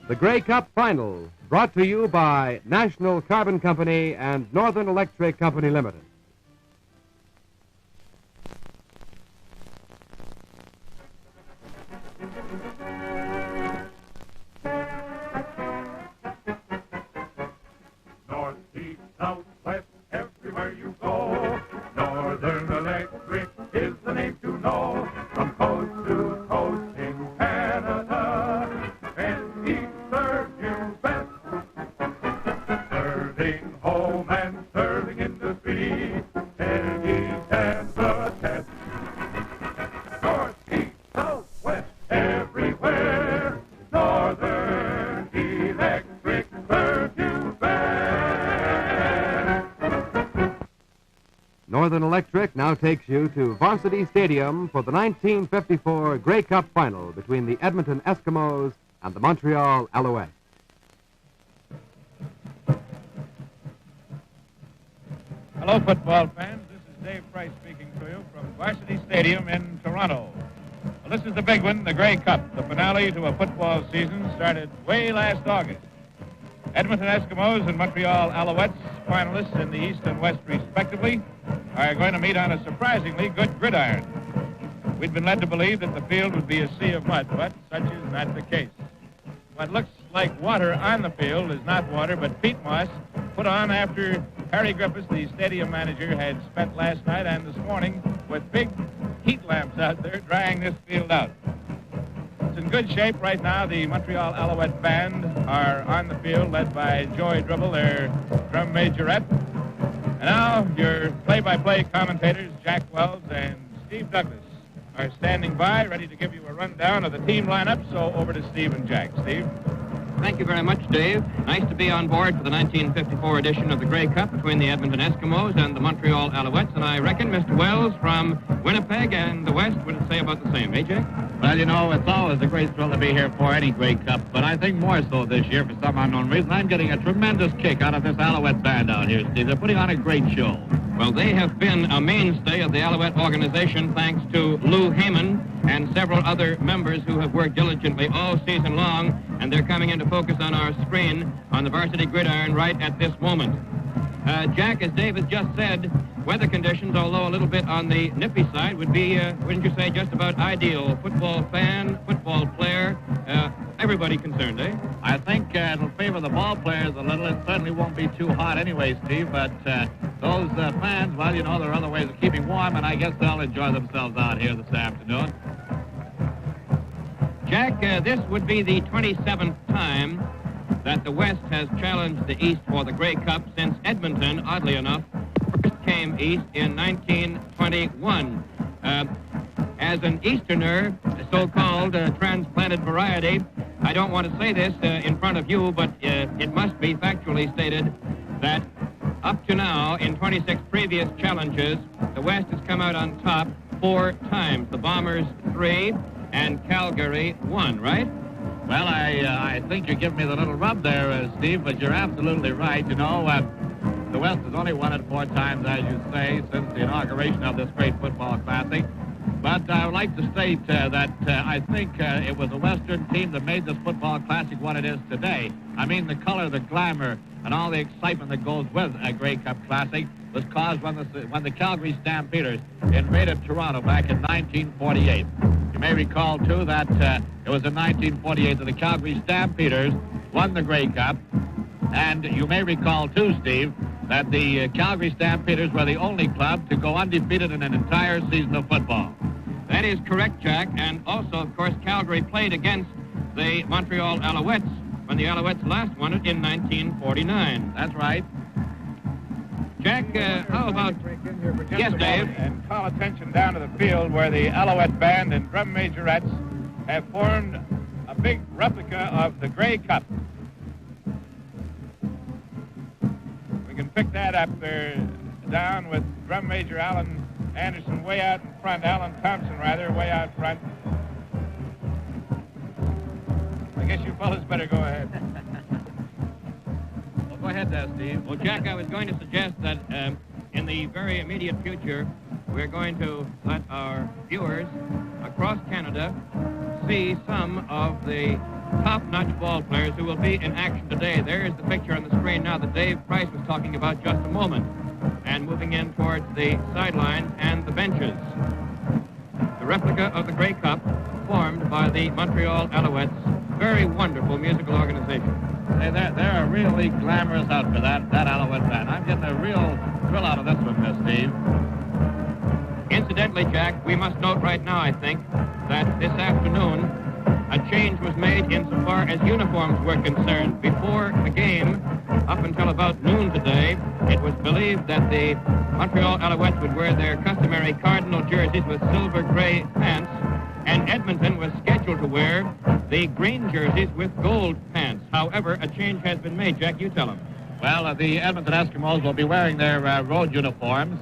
The Grey Cup Final, brought to you by National Carbon Company and Northern Electric Company Limited. North, east, south, west, everywhere you go, Northern Electric is the name to know. From coast to coast in Canada, and he serves you best. Serving home and serving industry, and he stands the test. North, east, south, west, everywhere, Northern Electric serves you best. Northern Electric now takes you to Varsity Stadium for the 1954 Grey Cup Final between the Edmonton Eskimos and the Montreal Alouettes. Hello, football fans. This is Dave Price speaking to you from Varsity Stadium in Toronto. Well, this is the big one, the Grey Cup. The finale to a football season started way last August. Edmonton Eskimos and Montreal Alouettes, finalists in the East and West respectively, are going to meet on a surprisingly good gridiron. We'd been led to believe that the field would be a sea of mud, but such is not the case. What looks like water on the field is not water, but peat moss put on after Harry Griffiths, the stadium manager, had spent last night and this morning with big heat lamps out there drying this field out. It's in good shape right now. The Montreal Alouette band are on the field, led by Joey Dribble, their drum majorette. And now your play-by-play commentators, Jack Wells and Steve Douglas, are standing by, ready to give you a rundown of the team lineup. So over to Steve and Jack. Steve? Thank you very much, Dave. Nice to be on board for the 1954 edition of the Grey Cup between the Edmonton Eskimos and the Montreal Alouettes. And I reckon Mr. Wells from Winnipeg and the West would say about the same, eh, Jack? Well, you know, it's always a great thrill to be here for any Grey Cup, but I think more so this year for some unknown reason. I'm getting a tremendous kick out of this Alouette band out here, Steve. They're putting on a great show. Well, they have been a mainstay of the Alouette organization thanks to Lou Heyman and several other members who have worked diligently all season long, and they're coming into focus on our screen on the varsity gridiron right at this moment. Jack, as Dave has just said, weather conditions, although a little bit on the nippy side, would be, wouldn't you say, just about ideal. Football fan, football player, everybody concerned, eh? I think it'll favor the ball players a little. It certainly won't be too hot anyway, Steve, but those fans, well, you know, there are other ways of keeping warm, and I guess they'll enjoy themselves out here this afternoon. Jack, this would be the 27th time that the West has challenged the East for the Grey Cup since Edmonton, oddly enough, first came East in 1921. As an Easterner, a so-called transplanted variety, I don't want to say this in front of you, but it must be factually stated that up to now, in 26 previous challenges, the West has come out on top 4 times. The Bombers 3 and Calgary 1, right? Well, I think you're giving me the little rub there, Steve, but you're absolutely right. You know, the West has only won it 4 times, as you say, since the inauguration of this great football classic. But I would like to state that I think it was a Western team that made this football classic what it is today. I mean, the color, the glamour, and all the excitement that goes with a Grey Cup classic was caused when the Calgary Stampeders invaded Toronto back in 1948. You may recall, too, that it was in 1948 that the Calgary Stampeders won the Grey Cup. And you may recall, too, Steve, that the Calgary Stampeders were the only club to go undefeated in an entire season of football. That is correct, Jack. And also, of course, Calgary played against the Montreal Alouettes when the Alouettes last won it in 1949. That's right. Jack, how about... Yes, Dave? And call attention down to the field where the Alouette band and drum majorettes have formed a big replica of the Grey Cup. We can pick that up there down with drum major Alan Anderson way out in front, Alan Thompson, rather, way out front. I guess you fellas better go ahead. Well, go ahead there, Steve. Well, Jack, I was going to suggest that in the very immediate future, we're going to let our viewers across Canada see some of the top-notch ball players who will be in action today. There's the picture on the screen now that Dave Price was talking about just a moment. And moving in towards the sidelines and the benches. The replica of the Grey Cup formed by the Montreal Alouettes. Very wonderful musical organization. Hey, they're a really glamorous outfit, that Alouette band. I'm getting a real thrill out of this one, Steve. Incidentally, Jack, we must note right now, I think, that this afternoon a change was made insofar as uniforms were concerned. Before the game, up until about noon today, it was believed that the Montreal Alouettes would wear their customary cardinal jerseys with silver gray pants, and Edmonton was scheduled to wear the green jerseys with gold pants. However, a change has been made. Jack, you tell them. Well, the Edmonton Eskimos will be wearing their road uniforms,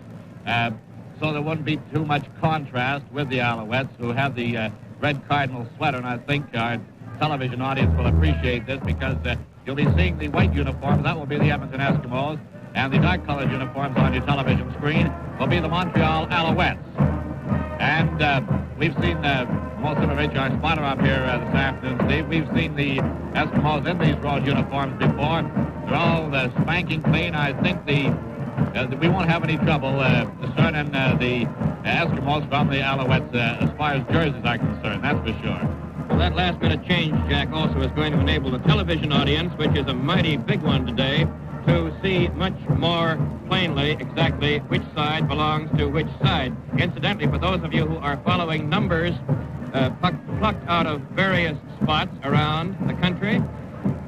so there wouldn't be too much contrast with the Alouettes, who have the red cardinal sweater, and I think our television audience will appreciate this because you'll be seeing the white uniforms. That will be the Edmonton Eskimos, and the dark-colored uniforms on your television screen will be the Montreal Alouettes. And we've seen Mosimovich, our spotter up here this afternoon, Steve. We've seen the Eskimos in these road uniforms before. They're all spanking clean. I think we won't have any trouble discerning the Eskimos from the Alouettes as far as jerseys are concerned, that's for sure. Well, that last-minute change, Jack, also is going to enable the television audience, which is a mighty big one today, to see much more plainly exactly which side belongs to which side. Incidentally, for those of you who are following numbers plucked out of various spots around the country,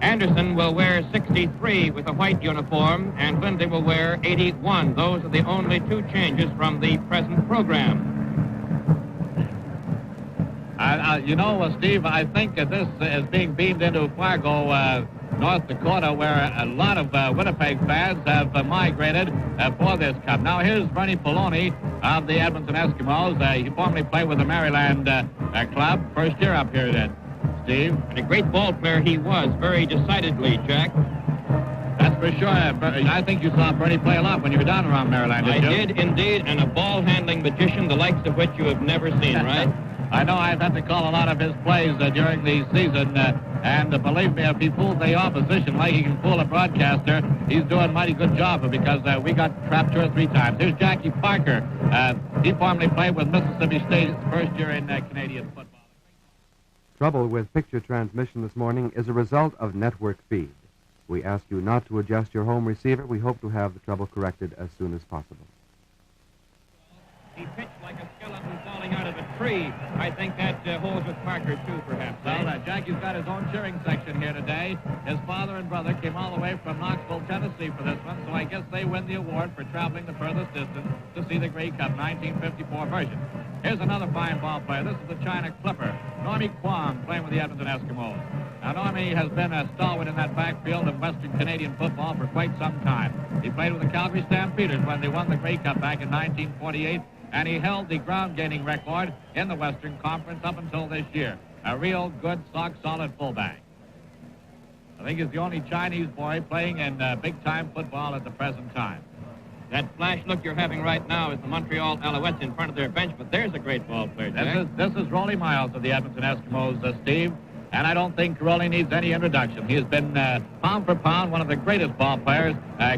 Anderson will wear 63 with a white uniform, and Lindsay will wear 81. Those are the only two changes from the present program. Steve, I think this is being beamed into Fargo, North Dakota, where a lot of Winnipeg fans have migrated for this cup. Now, here's Bernie Poloni of the Edmonton Eskimos. He formerly played with the Maryland club. First year up here, Steve. And a great ball player he was, very decidedly, Jack. That's for sure. I think you saw Bernie play a lot when you were down around Maryland, didn't you? I did, indeed, and a ball-handling magician, the likes of which you have never seen, right? I know I've had to call a lot of his plays during the season, and believe me, if he fools the opposition like he can fool a broadcaster, he's doing a mighty good job because we got trapped 2 or 3 times. Here's Jackie Parker. He formerly played with Mississippi State his first year in Canadian football. Trouble with picture transmission this morning is a result of network feed. We ask you not to adjust your home receiver. We hope to have the trouble corrected as soon as possible. He pitched like a skeleton falling out of a tree. I think that holds with Parker, too, perhaps. Well, Jackie's got his own cheering section here today. His father and brother came all the way from Knoxville, Tennessee for this one, so I guess they win the award for traveling the furthest distance to see the Grey Cup 1954 version. Here's another fine ball player. This is the China Clipper, Normie Kwong, playing with the Edmonton Eskimos. Now, Normie has been a stalwart in that backfield of Western Canadian football for quite some time. He played with the Calgary Stampeders when they won the Grey Cup back in 1948, and he held the ground-gaining record in the Western Conference up until this year. A real good, solid fullback. I think he's the only Chinese boy playing in big-time football at the present time. That flash look you're having right now is the Montreal Alouettes in front of their bench, but there's a great ball player, Jack. This is Rollie Miles of the Edmonton Eskimos, Steve, and I don't think Rollie needs any introduction. He has been, pound for pound, one of the greatest ball players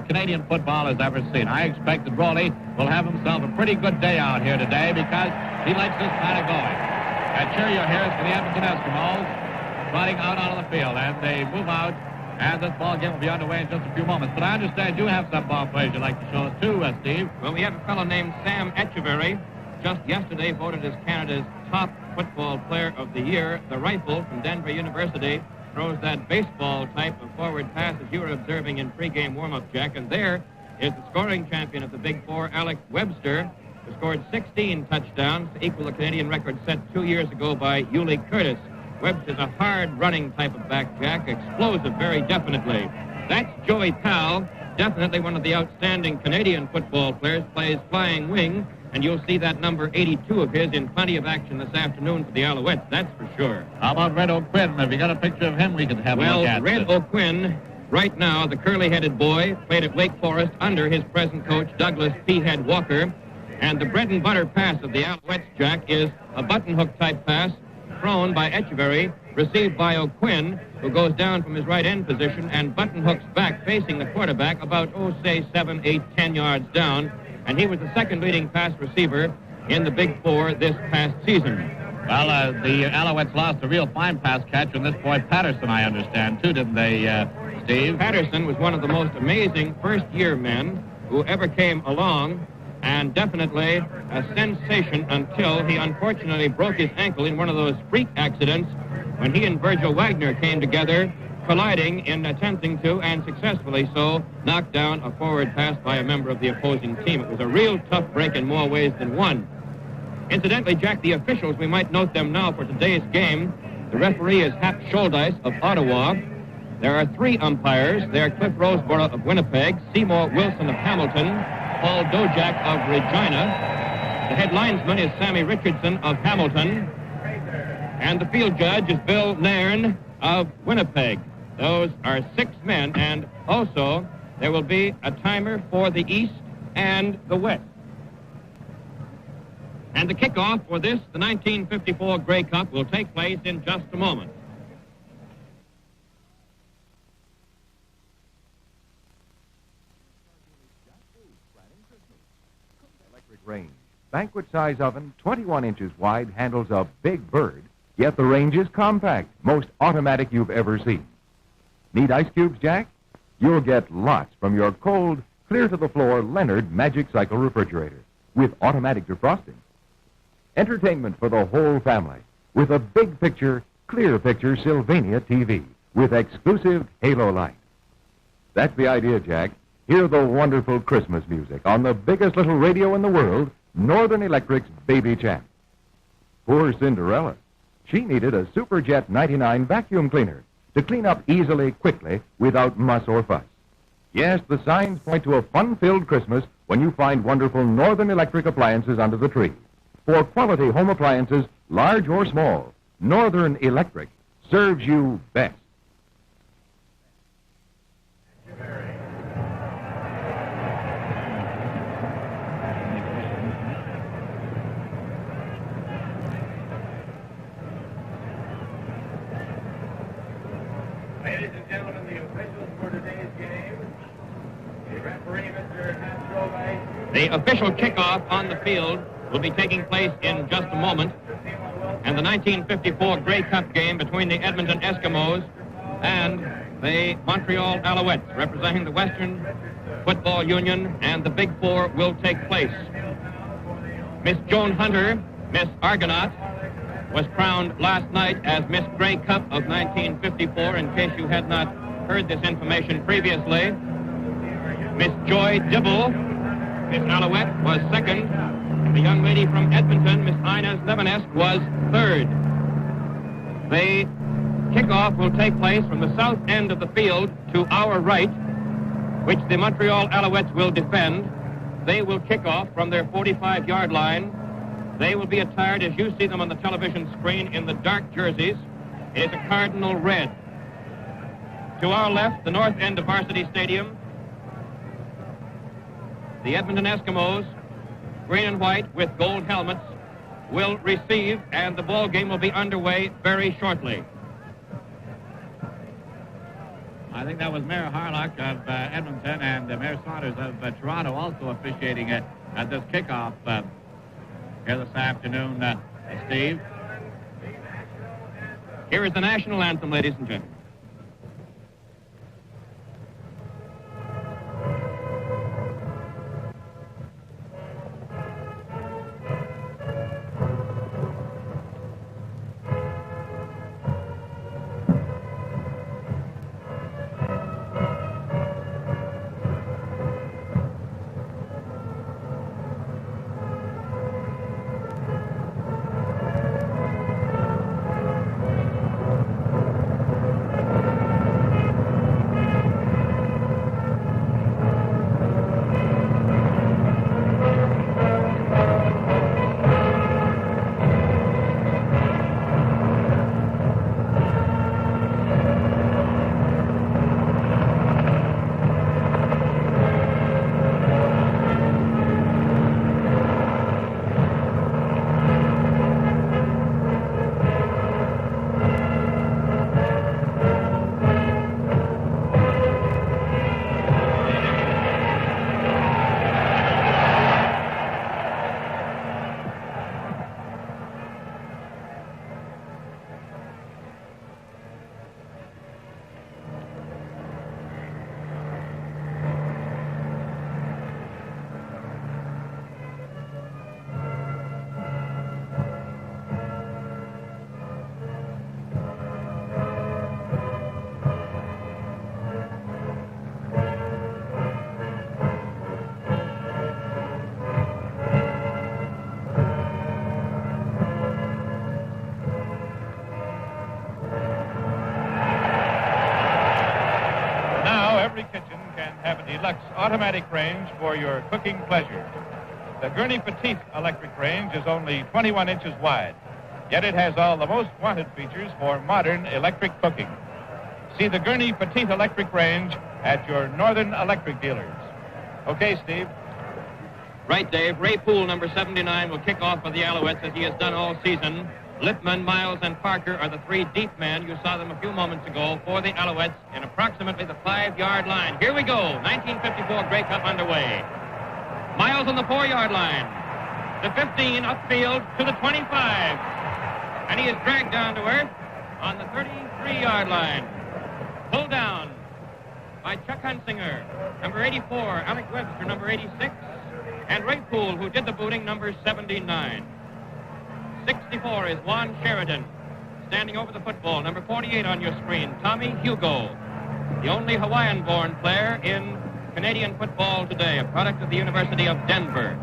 Canadian football has ever seen. I expect that Rollie will have himself a pretty good day out here today because he likes this kind of going. Cheer your here's for the Edmonton Eskimos trotting out onto the field, and they move out. And this ball game will be underway in just a few moments. But I understand you have some ball players you'd like to show us, too, Steve. Well, we have a fellow named Sam Etcheverry, just yesterday voted as Canada's top football player of the year. The rifle from Denver University throws that baseball type of forward pass as you were observing in pregame warm-up, Jack. And there is the scoring champion of the Big Four, Alex Webster, who scored 16 touchdowns to equal the Canadian record set 2 years ago by Yulee Curtis. Webster's a hard-running type of back, Jack, explosive very definitely. That's Joey Powell, definitely one of the outstanding Canadian football players, plays flying wing, and you'll see that number 82 of his in plenty of action this afternoon for the Alouettes, that's for sure. How about Red O'Quinn? Have you got a picture of him we could have a look at? Well, Red O'Quinn, right now, the curly-headed boy, played at Wake Forest under his present coach, Douglas P. Head Walker, and the bread-and-butter pass of the Alouettes, Jack, is a button-hook type pass thrown by Echeverry, received by O'Quinn, who goes down from his right end position and button hooks back facing the quarterback about, 7, 8, 10 yards down. And he was the second leading pass receiver in the Big Four this past season. Well, the Alouettes lost a real fine pass catch from this boy Patterson, I understand, too, didn't they, Steve? Patterson was one of the most amazing first-year men who ever came along, and definitely a sensation until he unfortunately broke his ankle in one of those freak accidents when he and Virgil Wagner came together, colliding in attempting to, and successfully so, knock down a forward pass by a member of the opposing team. It was a real tough break in more ways than one. Incidentally, Jack, the officials, we might note them now for today's game. The referee is Hap Scholdice of Ottawa. There are 3 umpires. They are Cliff Roseborough of Winnipeg, Seymour Wilson of Hamilton, Paul Dojak of Regina. The head linesman is Sammy Richardson of Hamilton. And the field judge is Bill Nairn of Winnipeg. Those are 6 men, and also there will be a timer for the East and the West. And the kickoff for this, the 1954 Grey Cup, will take place in just a moment. Electric range. Banquet size oven, 21 inches wide, handles a big bird, yet the range is compact, most automatic you've ever seen. Need ice cubes, Jack? You'll get lots from your cold, clear-to-the-floor Leonard Magic Cycle refrigerator with automatic defrosting. Entertainment for the whole family with a big picture, clear picture Sylvania TV with exclusive halo light. That's the idea, Jack. Hear the wonderful Christmas music on the biggest little radio in the world, Northern Electric's Baby Champ. Poor Cinderella. She needed a Superjet 99 vacuum cleaner to clean up easily, quickly, without muss or fuss. Yes, the signs point to a fun-filled Christmas when you find wonderful Northern Electric appliances under the tree. For quality home appliances, large or small, Northern Electric serves you best. Ladies and gentlemen, the officials for today's game. The referee, Mr. Hansgrove. The official kickoff on the field will be taking place in just a moment. And the 1954 Grey Cup game between the Edmonton Eskimos and the Montreal Alouettes, representing the Western Football Union and the Big Four, will take place. Miss Joan Hunter, Miss Argonaut, was crowned last night as Miss Grey Cup of 1954, in case you had not heard this information previously. Miss Joy Dibble, Miss Alouette, was second. The young lady from Edmonton, Miss Inez Levinesk, was third. The kickoff will take place from the south end of the field to our right, which the Montreal Alouettes will defend. They will kick off from their 45-yard line. They will be attired, as you see them on the television screen, in the dark jerseys. It is a cardinal red. To our left, the north end of Varsity Stadium, the Edmonton Eskimos, green and white with gold helmets, will receive, and the ball game will be underway very shortly. I think that was Mayor Harlock of Edmonton and Mayor Saunders of Toronto also officiating at this kickoff here this afternoon, Steve. Here is the national anthem, ladies and gentlemen. have a deluxe automatic range for your cooking pleasure. The Gurney Petite electric range is only 21 inches wide, yet it has all the most wanted features for modern electric cooking. See the Gurney Petite electric range at your Northern Electric dealers. Okay, Steve. Right, Dave. Ray Poole, number 79, will kick off for the Alouettes as he has done all season. Lippman, Miles, and Parker are the three deep men. You saw them a few moments ago for the Alouettes in approximately the 5-yard line. Here we go. 1954 Grey Cup underway. Miles on the 4-yard line. The 15 upfield to the 25. And he is dragged down to earth on the 33-yard line. Pulled down by Chuck Hunsinger, number 84, Alec Webster, number 86, and Ray Poole, who did the booting, number 79. 64 is Juan Sheridan, standing over the football, number 48 on your screen, Tommy Hugo, the only Hawaiian-born player in Canadian football today, a product of the University of Denver.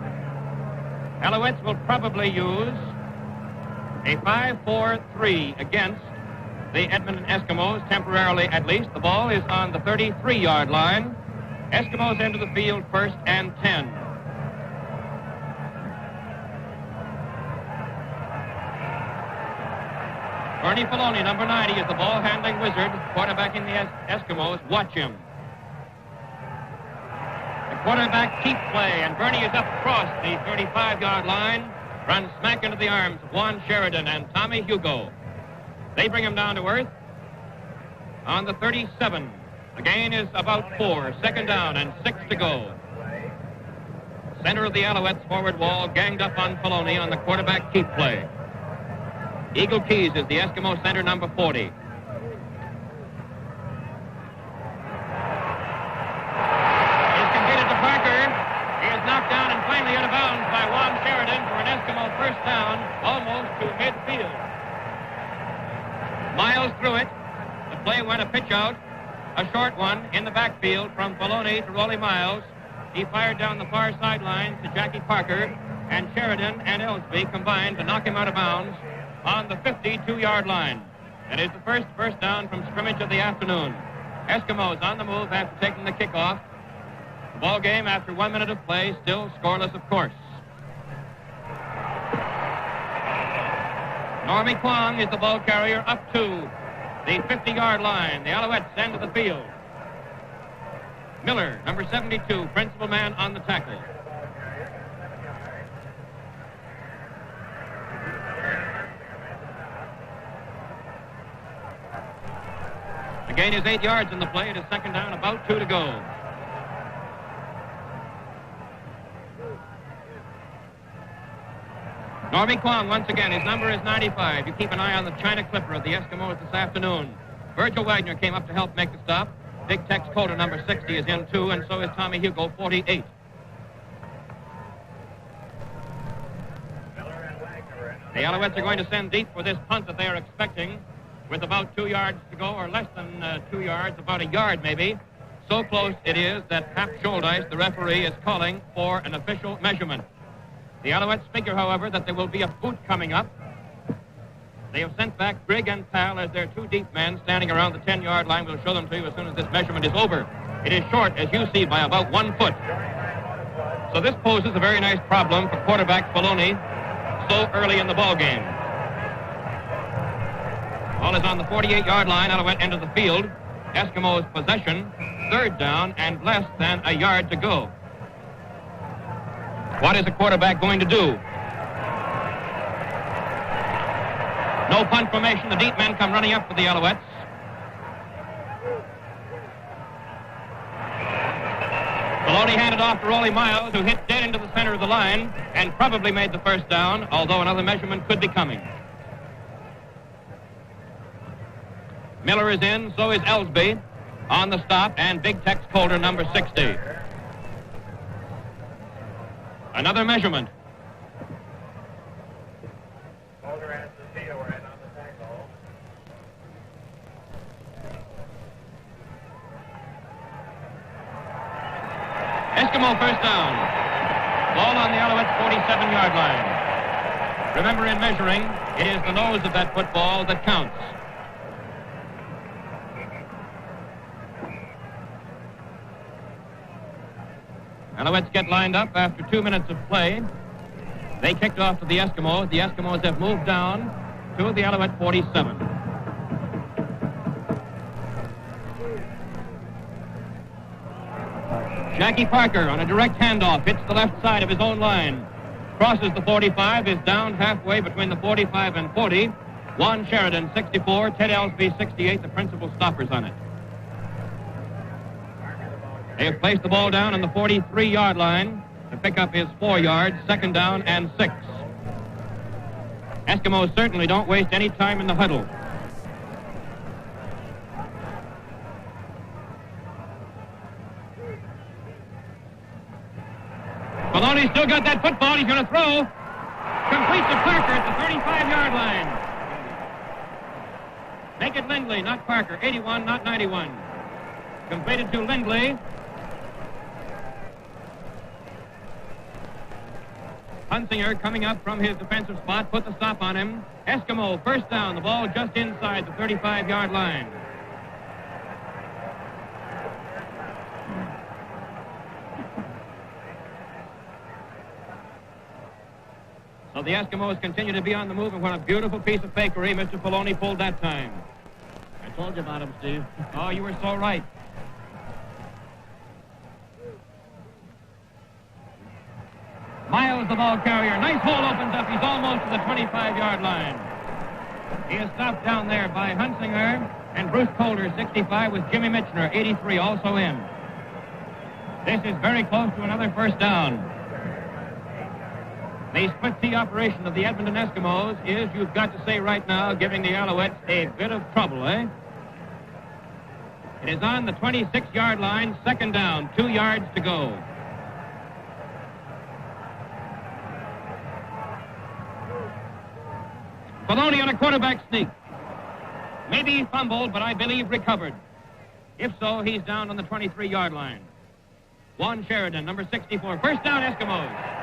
Alouettes will probably use a 5-4-3 against the Edmonton Eskimos, temporarily at least. The ball is on the 33-yard line. Eskimos enter the field first and 10. Bernie Filoni, number 90, is the ball-handling wizard, quarterbacking the Eskimos. Watch him. The quarterback keep play, and Bernie is up across the 35-yard line, runs smack into the arms of Juan Sheridan and Tommy Hugo. They bring him down to earth on the 37. The gain is about 4. Second down and 6 to go. Center of the Alouettes forward wall ganged up on Filoni on the quarterback keep play. Eagle Keys is the Eskimo center, number 40. He is completed to Parker. He is knocked down and plainly out of bounds by Juan Sheridan for an Eskimo first down, almost to midfield. Miles threw it. The play went a pitch out, a short one in the backfield from Filoni to Rollie Miles. He fired down the far sideline to Jackie Parker, and Sheridan and Ellsby combined to knock him out of bounds on the 52-yard line. It is the first down from scrimmage of the afternoon. Eskimos on the move after taking the kickoff. The ball game after 1 minute of play, still scoreless, of course. Normie Kwong is the ball carrier up to the 50-yard line. The Alouettes end of the field. Miller, number 72, principal man on the tackle. The gain is 8 yards in the play. It is second down, about 2 to go. Normie Kwong, once again, his number is 95. You keep an eye on the China Clipper of the Eskimos this afternoon. Virgil Wagner came up to help make the stop. Big Tex Coulter, number 60, is in too, and so is Tommy Hugo, 48. The Alouettes are going to send deep for this punt that they are expecting, with about 2 yards to go, or less than 2 yards, about a yard maybe. So close it is that Hap Scholdice, the referee, is calling for an official measurement. The Alouettes figure, however, that there will be a boot coming up. They have sent back Grigg and Pal as their 2 deep men standing around the 10-yard line. We'll show them to you as soon as this measurement is over. It is short, as you see, by about 1 foot. So this poses a very nice problem for quarterback Filoni so early in the ball game. Ball is on the 48-yard line. Alouette enters the field. Eskimos possession, third down, and less than a yard to go. What is the quarterback going to do? No punt formation. The deep men come running up for the Alouettes. Filoni handed off to Rollie Miles, who hit dead into the center of the line and probably made the first down, although another measurement could be coming. Miller is in, so is Ellsby on the stop, and Big Tex Coulter, number 60. Another measurement. Coulter has the seal right on the tackle. Eskimo first down. Ball on the Alouettes' 47-yard line. Remember, in measuring, it is the nose of that football that counts. Alouettes get lined up after 2 minutes of play. They kicked off to the Eskimos. The Eskimos have moved down to the Alouette 47. Jackie Parker on a direct handoff hits the left side of his own line. Crosses the 45, is down halfway between the 45 and 40. Juan Sheridan, 64. Ted Ellsby, 68, the principal stoppers on it. They have placed the ball down on the 43-yard line. The pickup is 4 yards, second down and 6. Eskimos certainly don't waste any time in the huddle. Maloney's still got that football. He's going to throw. Complete to Parker at the 35-yard line. Make it Lindley, not Parker. 81, not 91. Completed to Lindley. Hunsinger coming up from his defensive spot, put the stop on him. Eskimo, first down, the ball just inside the 35-yard line. So the Eskimos continue to be on the move, and what a beautiful piece of fakery Mr. Filoni pulled that time. I told you about him, Steve. Oh, you were so right. Miles, the ball carrier. Nice hole opens up. He's almost to the 25-yard line. He is stopped down there by Hunsinger and Bruce Colder, 65, with Jimmy Mitchner, 83, also in. This is very close to another first down. The split T operation of the Edmonton Eskimos is, you've got to say right now, giving the Alouettes a bit of trouble, eh? It is on the 26-yard line, second down, 2 yards to go. Filoni on a quarterback sneak. Maybe he fumbled, but I believe recovered. If so, he's down on the 23-yard line. Juan Sheridan, number 64. First down, Eskimos.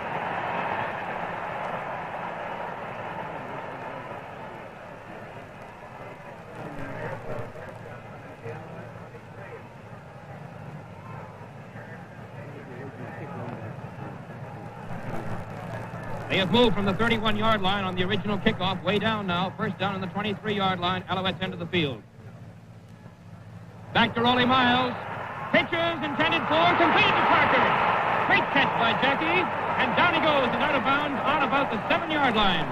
They have moved from the 31-yard line on the original kickoff way down now. First down on the 23-yard line. Alouettes enter the field. Back to Rollie Miles. Pitches intended for, completed to Parker. Great catch by Jackie. And down he goes and out of bounds on about the 7-yard line.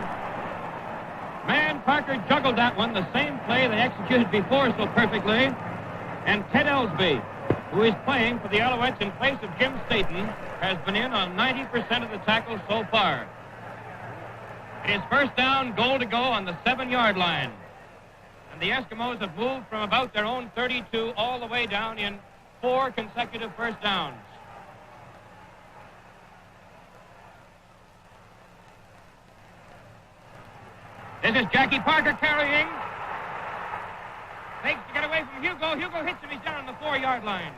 Man, Parker juggled that one, the same play they executed before so perfectly. And Ted Ellsby, who is playing for the Alouettes in place of Jim Staten, has been in on 90% of the tackles so far. It is first down, goal to go on the 7-yard line. And the Eskimos have moved from about their own 32 all the way down in 4 consecutive first downs. This is Jackie Parker carrying. Fakes to get away from Hugo. Hugo hits him. He's down on the 4-yard line.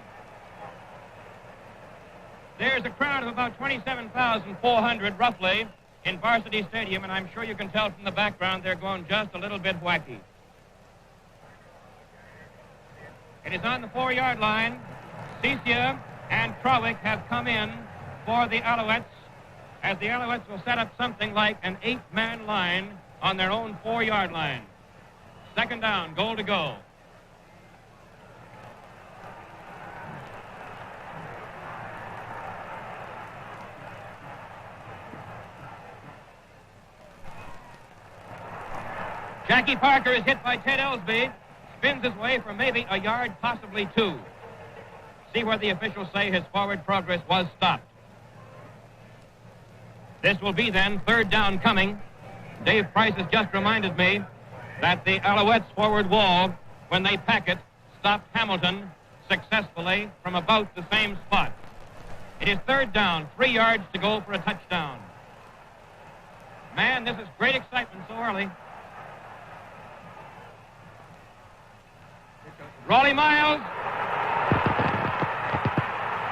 There's a crowd of about 27,400 roughly in Varsity Stadium, and I'm sure you can tell from the background they're going just a little bit wacky. It is on the 4-yard line. Cecia and Trowick have come in for the Alouettes, as the Alouettes will set up something like an 8-man line on their own 4-yard line. Second down, goal to go. Jackie Parker is hit by Ted Ellsby, spins his way for maybe a yard, possibly 2. See where the officials say his forward progress was stopped. This will be then third down coming. Dave Price has just reminded me that the Alouettes forward wall, when they pack it, stopped Hamilton successfully from about the same spot. It is third down, 3 yards to go for a touchdown. Man, this is great excitement so early. Rollie Miles.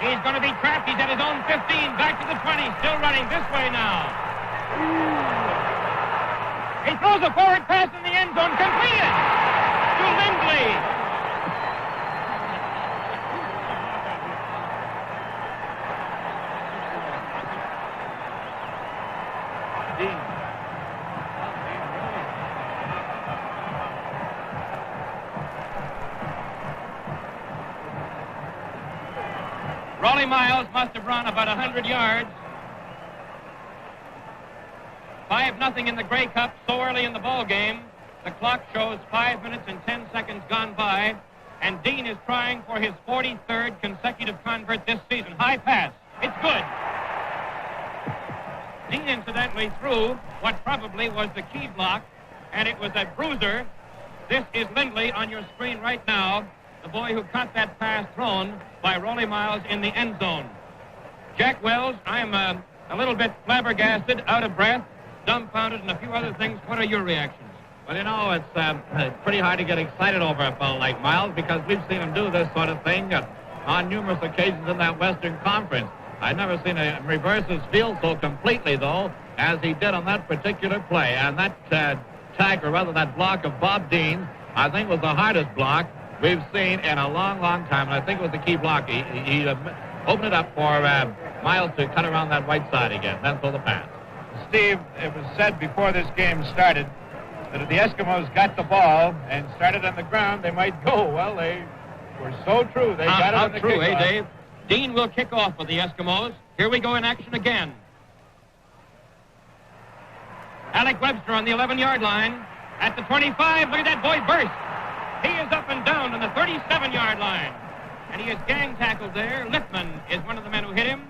He's going to be trapped. He's at his own 15, back to the 20, still running this way now. He throws a forward pass in the end zone, completed to Lindley. Rollie Miles must have run about 100 yards. 5-0 in the Grey Cup so early in the ball game. The clock shows 5 minutes and 10 seconds gone by, and Dean is trying for his 43rd consecutive convert this season. High pass. It's good. Dean incidentally threw what probably was the key block, and it was a bruiser. This is Lindley on your screen right now, the boy who caught that pass thrown by Rollie Miles in the end zone. Jack Wells, I am a little bit flabbergasted, out of breath, dumbfounded, and a few other things. What are your reactions? Well, you know, it's pretty hard to get excited over a fellow like Miles because we've seen him do this sort of thing on numerous occasions in that Western Conference. I've never seen him reverse his field so completely, though, as he did on that particular play. And that tag, or rather that block of Bob Dean, I think was the hardest block we've seen in a long, long time. And I think it was the key block. He opened it up for Miles to cut around that right side again. That's all the pass. Steve, it was said before this game started that if the Eskimos got the ball and started on the ground, they might go. Well, they were so true. They got it on the true, kickoff. Dave? Dean will kick off for the Eskimos. Here we go in action again. Alec Webster on the 11-yard line. At the 25, look at that boy burst. He is up and down on the 37-yard line. And he is gang tackled there. Lippman is one of the men who hit him,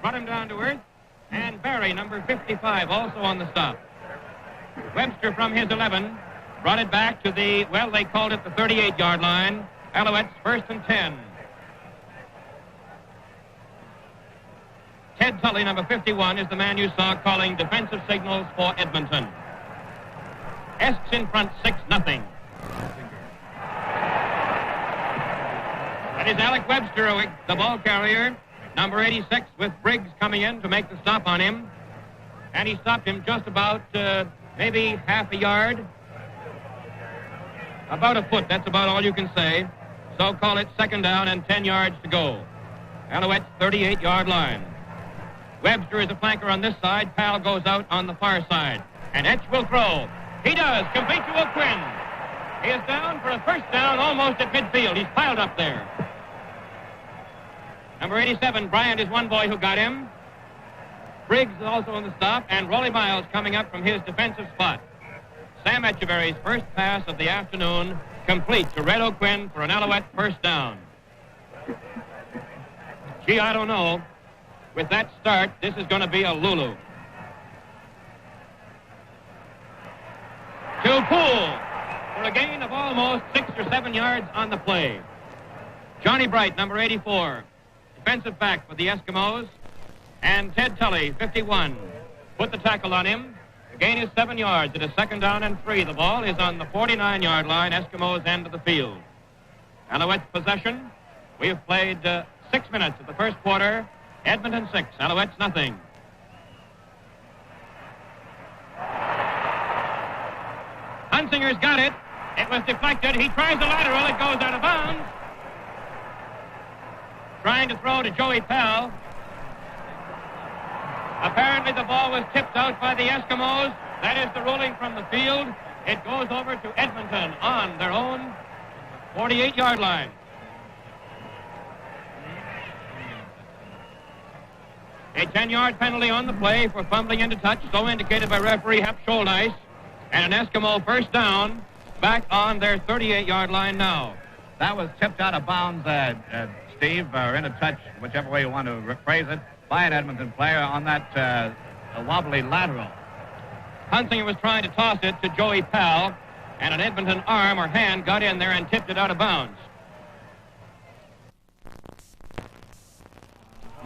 brought him down to earth. And Barry, number 55, also on the stop. Webster from his 11 brought it back to the, well, they called it the 38-yard line. Alouettes 1st and 10. Ted Tully, number 51, is the man you saw calling defensive signals for Edmonton. Esks in front, 6-0. That is Alec Webster, the ball carrier, number 86, with Briggs coming in to make the stop on him. And he stopped him just about maybe half a yard. About a foot, that's about all you can say. So call it 2nd down and 10 yards to go. Alouettes 38-yard line. Webster is a flanker on this side. Powell goes out on the far side. And Etch will throw. He does, complete to O'Quinn. He is down for a 1st down almost at midfield. He's piled up there. Number 87, Bryant, is one boy who got him. Briggs is also on the stop, and Rollie Miles coming up from his defensive spot. Sam Etcheverry's first pass of the afternoon, complete to Red O'Quinn for an Alouette 1st down. Gee, I don't know. With that start, this is going to be a Lulu. To Poole for a gain of almost 6 or 7 yards on the play. Johnny Bright, number 84, defensive back for the Eskimos. And Ted Tully, 51, put the tackle on him. The gain is 7 yards. It is 2nd down and 3. The ball is on the 49-yard line, Eskimos' end of the field. Alouettes possession. We have played 6 minutes of the first quarter. Edmonton 6, Alouettes nothing. Hunsinger's got it. It was deflected. He tries the lateral. It goes out of bounds. Trying to throw to Joey Pell. Apparently the ball was tipped out by the Eskimos. That is the ruling from the field. It goes over to Edmonton on their own 48-yard line. A 10-yard penalty on the play for fumbling into touch, so indicated by referee Hep Scholdice. And an Eskimo 1st down, back on their 38-yard line now. That was tipped out of bounds, Steve, or into touch, whichever way you want to phrase it, by an Edmonton player on that wobbly lateral. Hunsinger was trying to toss it to Joey Pell, and an Edmonton arm or hand got in there and tipped it out of bounds.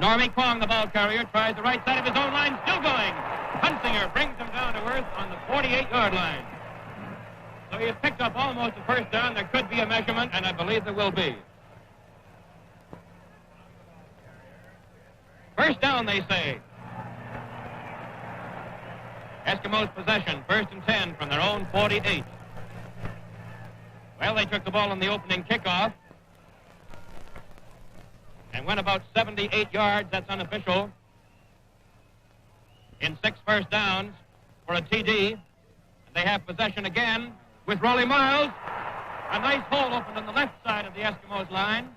Normie Kwong, the ball carrier, tries the right side of his own line, still going. Hunsinger brings him down to earth on the 48-yard line. So he has picked up almost a 1st down. There could be a measurement, and I believe there will be. 1st down, they say. Eskimos possession, 1st and 10 from their own 48. Well, they took the ball in the opening kickoff and went about 78 yards, that's unofficial, in 6 1st downs for a TD. They have possession again with Rollie Miles. A nice hole opened on the left side of the Eskimos line.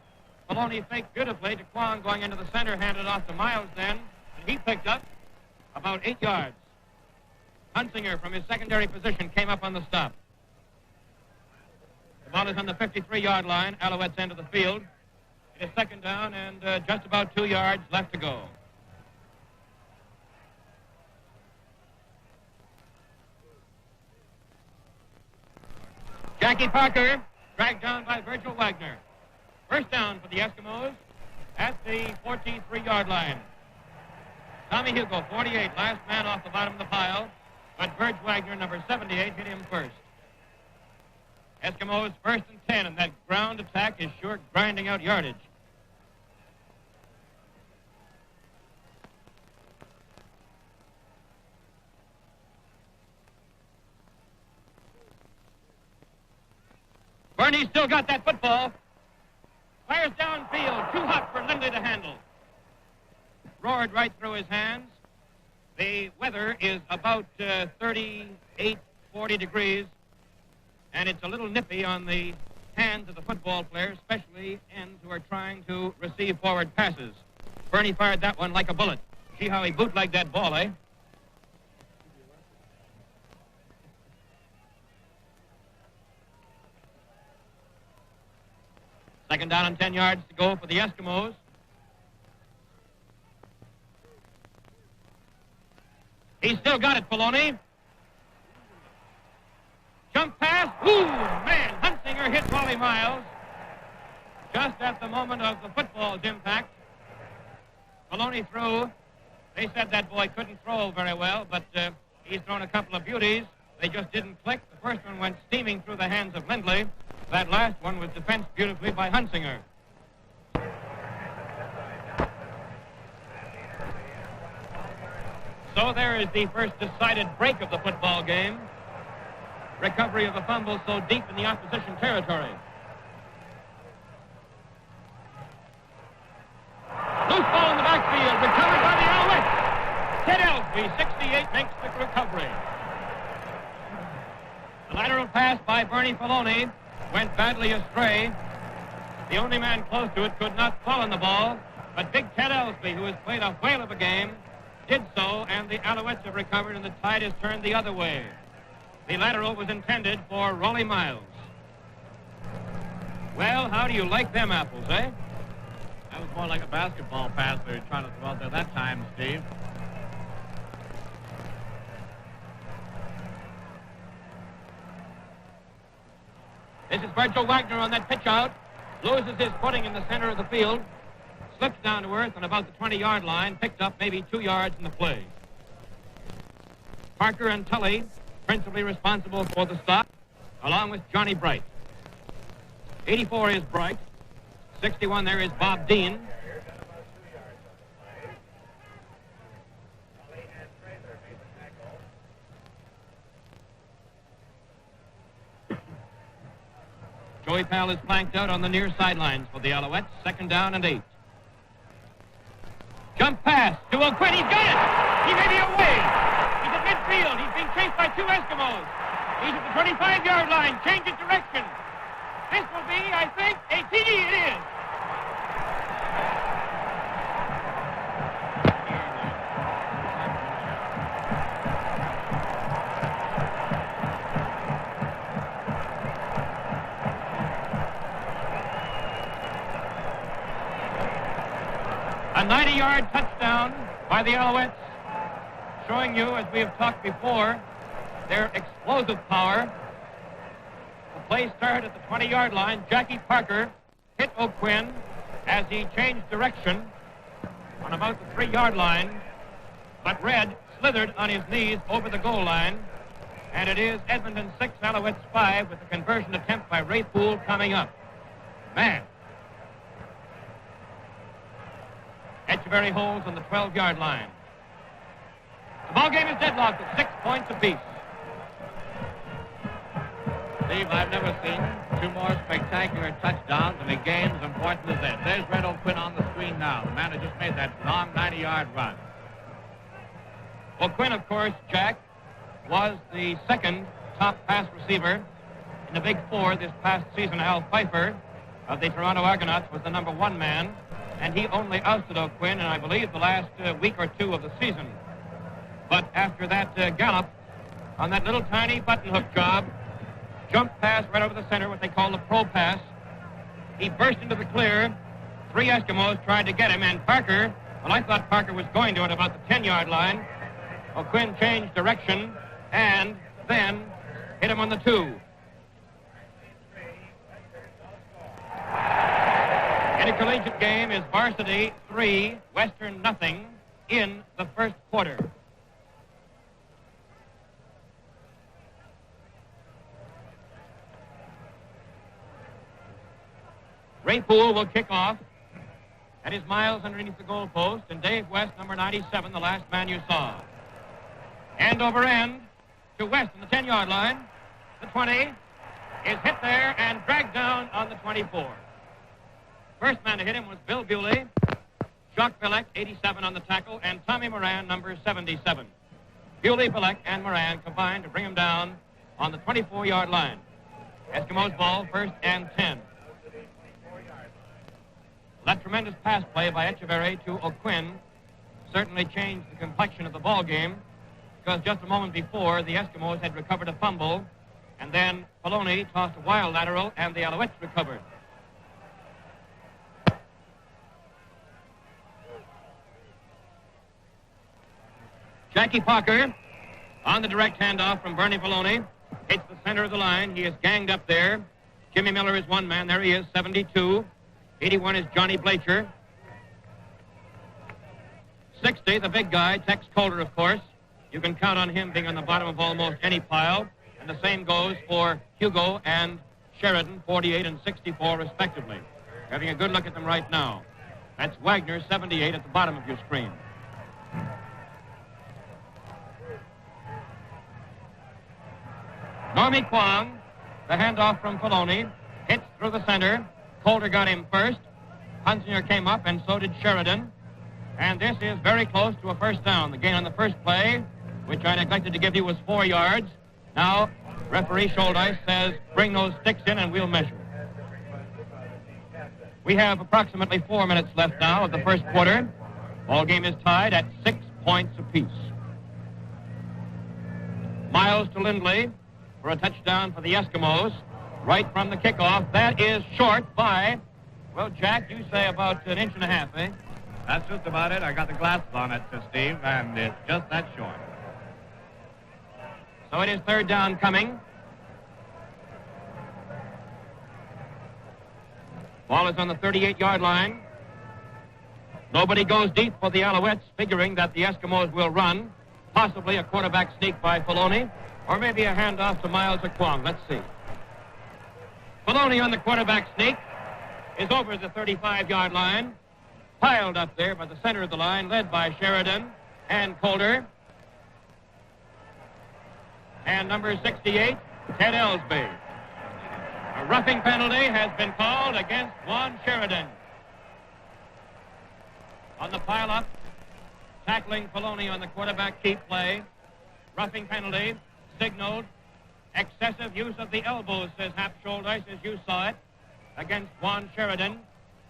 Maloney faked beautifully to Kwong going into the center, handed off to Miles then, and he picked up about 8 yards. Hunsinger from his secondary position came up on the stop. The ball is on the 53-yard line, Alouettes end of the field. It is second down and just about 2 yards left to go. Jackie Parker dragged down by Virgil Wagner. First down for the Eskimos at the 43-yard line. Tommy Hugo, 48, last man off the bottom of the pile, but Virg Wagner, number 78, hit him first. Eskimos first and 10, and that ground attack is sure grinding out yardage. Bernie still got that football. Fires downfield, too hot for Lindley to handle. Roared right through his hands. The weather is about 38, 40 degrees, and it's a little nippy on the hands of the football players, especially ends who are trying to receive forward passes. Bernie fired that one like a bullet. See how he bootlegged that ball, eh? Second down and 10 yards to go for the Eskimos. He's still got it, Poloni. Jump pass. Ooh, man, Hunsinger hit Wally Miles just at the moment of the football's impact. Poloni threw. They said that boy couldn't throw very well, but he's thrown a couple of beauties. They just didn't click. The first one went steaming through the hands of Lindley. That last one was defensed beautifully by Hunsinger. So there is the first decided break of the football game. Recovery of a fumble so deep in the opposition territory. Loose ball in the backfield, recovered by the Alouettes. Ted Elsby, 68, makes the recovery. The lateral pass by Bernie Poloni went badly astray. The only man close to it could not fall on the ball, but big Ted Elsby, who has played a whale of a game, did so, and the Alouettes have recovered, and the tide has turned the other way. The lateral was intended for Rollie Miles. Well, how do you like them apples, eh? That was more like a basketball pass they were trying to throw out there that time, Steve. This is Virgil Wagner on that pitch out. Loses his footing in the center of the field. Slips down to earth on about the 20-yard line. Picked up maybe 2 yards in the play. Parker and Tully, principally responsible for the stop, along with Johnny Bright. 84 is Bright. 61 there is Bob Dean. Joey Powell is flanked out on the near sidelines for the Alouettes. Second down and 8. Jump pass to O'Quinn. He's got it. He may be away. He's at midfield. He's being chased by 2 Eskimos. He's at the 25-yard line. Change of direction. This will be, I think, a TD. It is. A 90-yard touchdown by the Alouettes, showing you, as we have talked before, their explosive power. The play started at the 20-yard line. Jackie Parker hit O'Quinn as he changed direction on about the 3-yard line, but Red slithered on his knees over the goal line, and it is Edmonton 6, Alouettes 5, with the conversion attempt by Ray Poole coming up. Man. Etcheverry holds on the 12-yard line. The ball game is deadlocked at 6 points apiece. Steve, I've never seen 2 more spectacular touchdowns in a game as important as this. There's Red O'Quinn on the screen now. The man who just made that long 90-yard run. O'Quinn, of course, Jack, was the second top pass receiver in the Big Four this past season. Al Pfeiffer of the Toronto Argonauts was the number 1 man, and he only ousted O'Quinn in, I believe, the last week or two of the season. But after that gallop on that little tiny button hook job, jump pass right over the center, what they call the pro pass, he burst into the clear. 3 Eskimos tried to get him, and Parker, well, I thought Parker was going to at about the 10-yard line. O'Quinn changed direction and then hit him on the 2. Intercollegiate game is varsity 3, Western nothing in the first quarter. Ray Poole will kick off. That is Miles underneath the goal post, and Dave West, number 97, the last man you saw. End over end to West on the 10-yard line. The 20 is hit there and dragged down on the 24. First man to hit him was Bill Bewley, Jacques Villec, 87 on the tackle, and Tommy Moran, number 77. Bewley, Villec, and Moran combined to bring him down on the 24-yard line. Eskimos ball, first and 10. That tremendous pass play by Echeverry to O'Quinn certainly changed the complexion of the ball game, because just a moment before, the Eskimos had recovered a fumble, and then Filoni tossed a wild lateral, and the Alouettes recovered. Jackie Parker on the direct handoff from Bernie Filoni hits the center of the line. He is ganged up there. Jimmy Miller is one man. There he is, 72. 81 is Johnny Blacher. 60, the big guy, Tex Calder, of course. You can count on him being on the bottom of almost any pile. And the same goes for Hugo and Sheridan, 48 and 64, respectively. Having a good look at them right now. That's Wagner, 78, at the bottom of your screen. Normie Kwong, the handoff from Filoni, hits through the center. Calder got him first. Hunsinger came up, and so did Sheridan. And this is very close to a first down. The gain on the first play, which I neglected to give you, was 4 yards. Now, referee Scholdice says, bring those sticks in and we'll measure. We have approximately 4 minutes left now of the first quarter. Ball game is tied at 6 points apiece. Miles to Lindley for a touchdown for the Eskimos. Right from the kickoff. That is short by, well, Jack, you say about 1.5 inches, eh? That's just about it. I got the glasses on it, Steve, and it's just that short. So it is third down coming. Ball is on the 38-yard line. Nobody goes deep for the Alouettes, figuring that the Eskimos will run. Possibly a quarterback sneak by Filoni, or maybe a handoff to Miles or Kwong. Let's see. Filoni on the quarterback sneak is over the 35-yard line, piled up there by the center of the line, led by Sheridan and Calder. And number 68, Ted Ellsby. A roughing penalty has been called against Juan Sheridan. On the pile-up, tackling Filoni on the quarterback keep play. Roughing penalty, signaled. Excessive use of the elbows, says Hap Scholdice, as you saw it, against Juan Sheridan.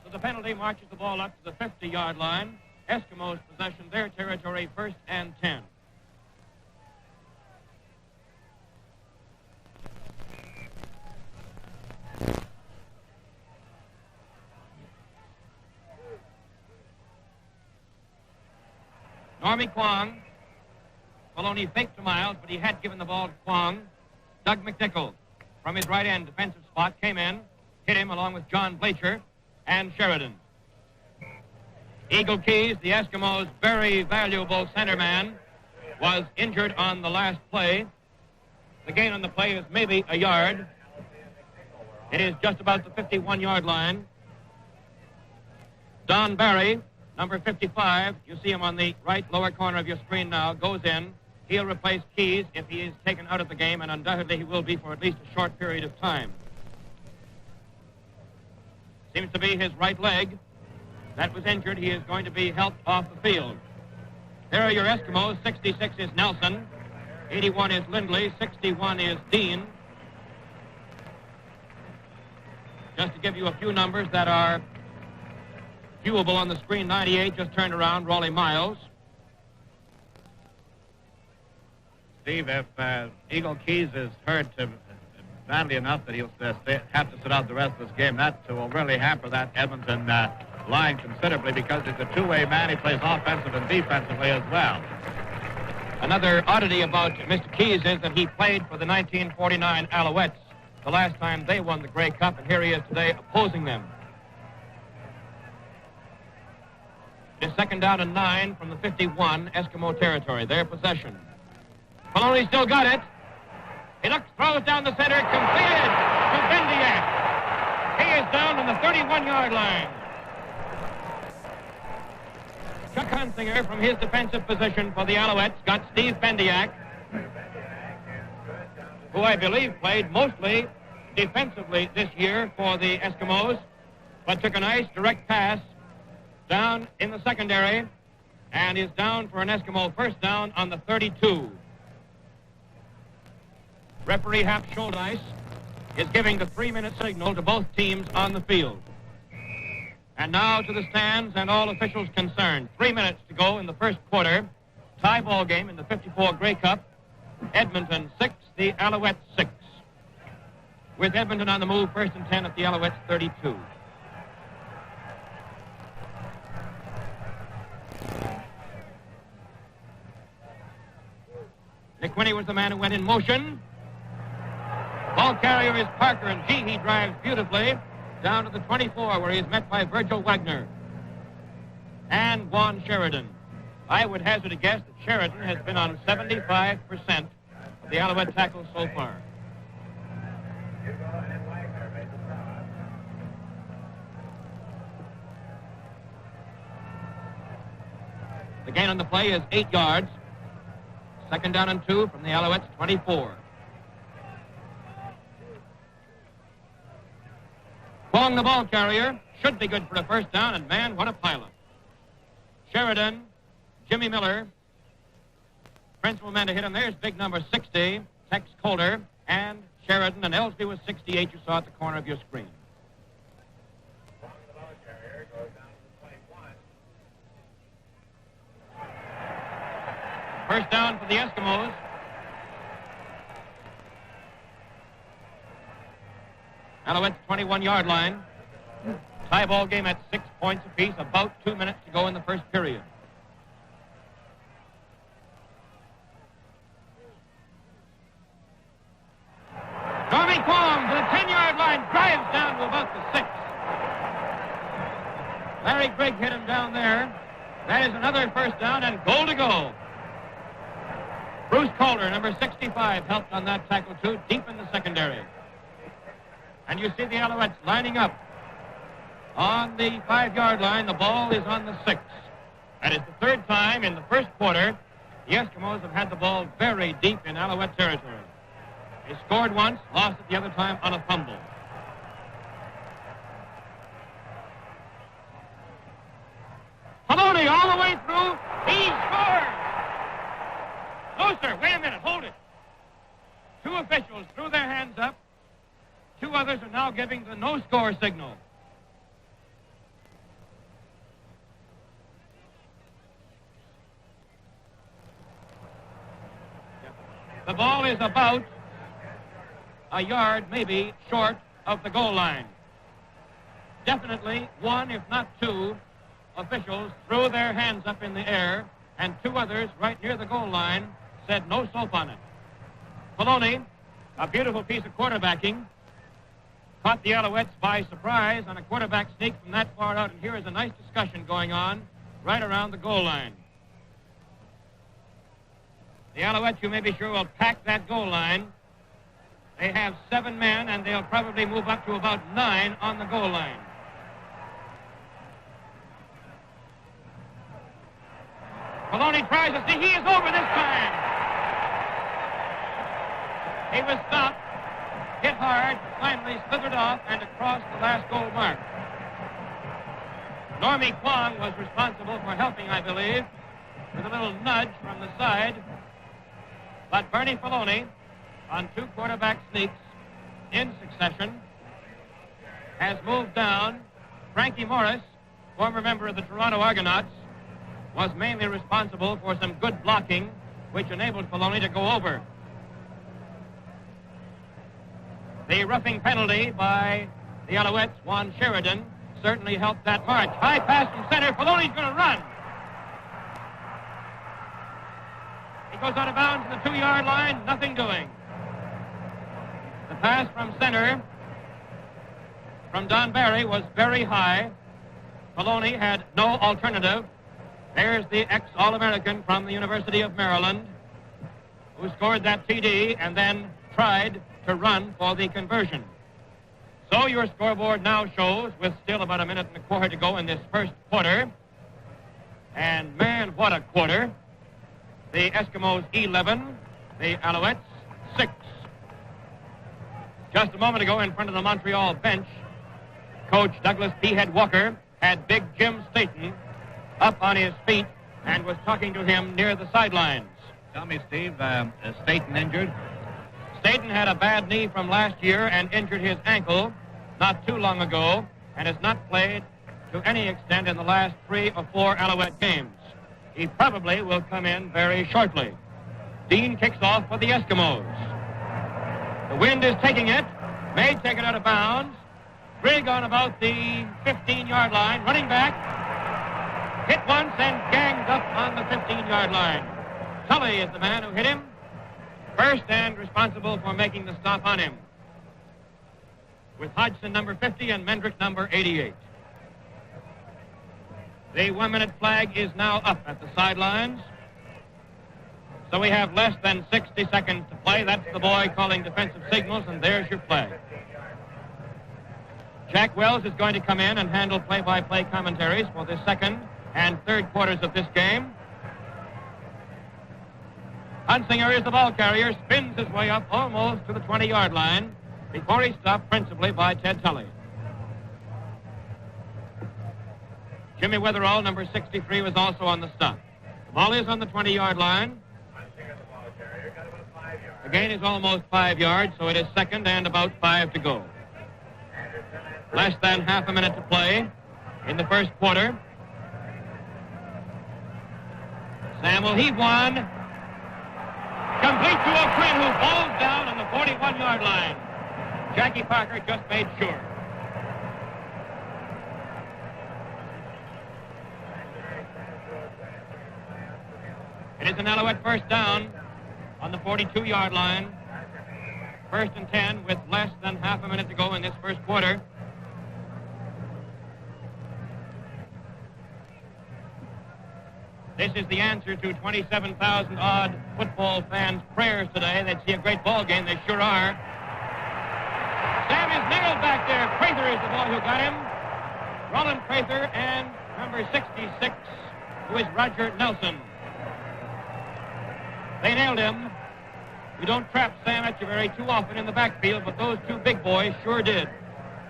So the penalty marches the ball up to the 50-yard line. Eskimos possession, their territory, first and 10. Normie Kwong. Filoni faked to Miles, but he had given the ball to Kwong. Doug McNichol, from his right end defensive spot, came in, hit him along with John Blacher and Sheridan. Eagle Keys, the Eskimos' very valuable centerman, was injured on the last play. The gain on the play is maybe a yard. It is just about the 51-yard line. Don Barry, number 55, you see him on the right lower corner of your screen now, goes in. He'll replace Keys if he is taken out of the game, and undoubtedly he will be for at least a short period of time. Seems to be his right leg that was injured. He is going to be helped off the field. There are your Eskimos. 66 is Nelson. 81 is Lindley. 61 is Dean. Just to give you a few numbers that are viewable on the screen, 98 just turned around, Rollie Miles. Steve, if Eagle Keys is hurt badly enough that he'll have to sit out the rest of this game, that will really hamper that Edmonton line considerably, because he's a two-way man. He plays offensive and defensively as well. Another oddity about Mr. Keys is that he played for the 1949 Alouettes the last time they won the Grey Cup, and here he is today opposing them. It's 2nd down and 9 from the 51, Eskimo territory, their possession. Maloney still got it. He looks, throws down the center, completed to Bendiak. He is down on the 31-yard line. Chuck Hunsinger, from his defensive position for the Alouettes, got Steve Bendiak, who I believe played mostly defensively this year for the Eskimos, but took a nice direct pass down in the secondary and is down for an Eskimo first down on the 32. Referee Hap Schuldice is giving the 3-minute signal to both teams on the field. And now to the stands and all officials concerned. 3 minutes to go in the first quarter. Tie ball game in the 54 Grey Cup. Edmonton 6, the Alouettes 6. With Edmonton on the move, 1st and 10 at the Alouettes 32. Nick Winnie was the man who went in motion. Ball carrier is Parker, and gee, he drives beautifully down to the 24, where he is met by Virgil Wagner and Juan Sheridan. I would hazard a guess that Sheridan has been on 75% of the Alouette tackles so far. The gain on the play is 8 yards. 2nd down and 2 from the Alouettes 24. Long the ball carrier, should be good for a first down, and man, what a pilot. Sheridan, Jimmy Miller, principal man to hit him. There's big number 60, Tex Calder, and Sheridan, and Ellsby was 68, you saw at the corner of your screen. First down for the Eskimos. Alouettes 21-yard line. Tie ball game at 6 points apiece. About 2 minutes to go in the first period. Normie Kwong to the 10-yard line, drives down to about the 6. Larry Grigg hit him down there. That is another first down and goal to go. Bruce Calder, number 65, helped on that tackle too, deep in the secondary. And you see the Alouettes lining up on the 5-yard line. The ball is on the 6. That is the 3rd time in the first quarter the Eskimos have had the ball very deep in Alouette territory. They scored once, lost it the other time on a fumble. Maloney all the way through. He scored! No, sir, wait a minute, hold it. 2 officials threw their hands up. 2 others are now giving the no-score signal. The ball is about a yard, maybe, short of the goal line. Definitely 1, if not 2, officials threw their hands up in the air, and 2 others right near the goal line said no soap on it. Maloney, a beautiful piece of quarterbacking, caught the Alouettes by surprise on a quarterback sneak from that far out, and here is a nice discussion going on right around the goal line. The Alouettes, you may be sure, will pack that goal line. They have 7 men, and they'll probably move up to about 9 on the goal line. Maloney tries to see. He is over this time. He was stopped, hit hard, finally slithered off and across the last goal mark. Normie Kwong was responsible for helping, I believe, with a little nudge from the side. But Bernie Maloney, on 2 quarterback sneaks in succession, has moved down. Frankie Morris, former member of the Toronto Argonauts, was mainly responsible for some good blocking, which enabled Filoni to go over. The roughing penalty by the Alouettes, Juan Sheridan, certainly helped that march. High pass from center. Filoni's going to run. He goes out of bounds in the 2-yard line. Nothing doing. The pass from center from Don Barry was very high. Filoni had no alternative. There's the ex-All-American from the University of Maryland who scored that TD and then tried to run for the conversion. So your scoreboard now shows, with still about a minute and a quarter to go in this first quarter, and man, what a quarter. The Eskimos 11, the Alouettes 6. Just a moment ago in front of the Montreal bench, Coach Douglas P. Head Walker had big Jim Staton up on his feet and was talking to him near the sidelines. Tell me, Steve, is Staton injured? Staton had a bad knee from last year and injured his ankle not too long ago and has not played to any extent in the last 3 or 4 Alouette games. He probably will come in very shortly. Dean kicks off for the Eskimos. The wind is taking it. May take it out of bounds. Grigg on about the 15-yard line, running back. Hit once and ganged up on the 15-yard line. Tully is the man who hit him first and responsible for making the stop on him, with Hodgson number 50 and Mendrick number 88. The 1-minute flag is now up at the sidelines. So we have less than 60 seconds to play. That's the boy calling defensive signals, and there's your flag. Jack Wells is going to come in and handle play-by-play commentaries for the second and third quarters of this game. Hunsinger is the ball carrier, spins his way up almost to the 20-yard line before he's stopped principally by Ted Tully. Jimmy Wetherall, number 63, was also on the stop. The ball is on the 20-yard line. The gain is almost 5 yards, so it is second and about 5 to go. Less than half a minute to play in the first quarter. Sam will heave one. Complete to O'Quinn, who falls down on the 41-yard line. Jackie Parker just made sure. It is an Alouette first down on the 42-yard line. First and 10 with less than half a minute to go in this first quarter. This is the answer to 27,000-odd football fans' prayers today. They'd see a great ball game. They sure are. Sam is nailed back there. Prather is the boy who got him. Roland Prather and number 66, who is Roger Nelson. They nailed him. You don't trap Sam Etcheverry too often in the backfield, but those two big boys sure did.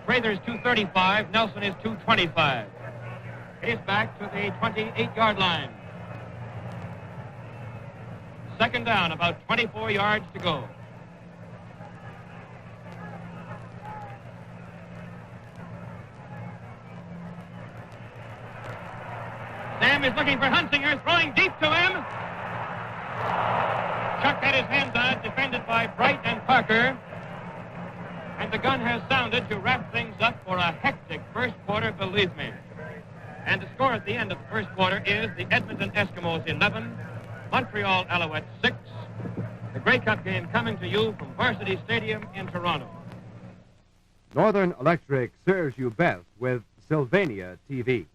Prather's 235, Nelson is 225. It is back to the 28-yard line. Second down, about 24 yards to go. Sam is looking for Hunsinger, throwing deep to him. Chuck had his hands on it, defended by Bright and Parker. And the gun has sounded to wrap things up for a hectic first quarter, believe me. And the score at the end of the first quarter is the Edmonton Eskimos 11, Montreal Alouettes 6. The Grey Cup game coming to you from Varsity Stadium in Toronto. Northern Electric serves you best with Sylvania TV.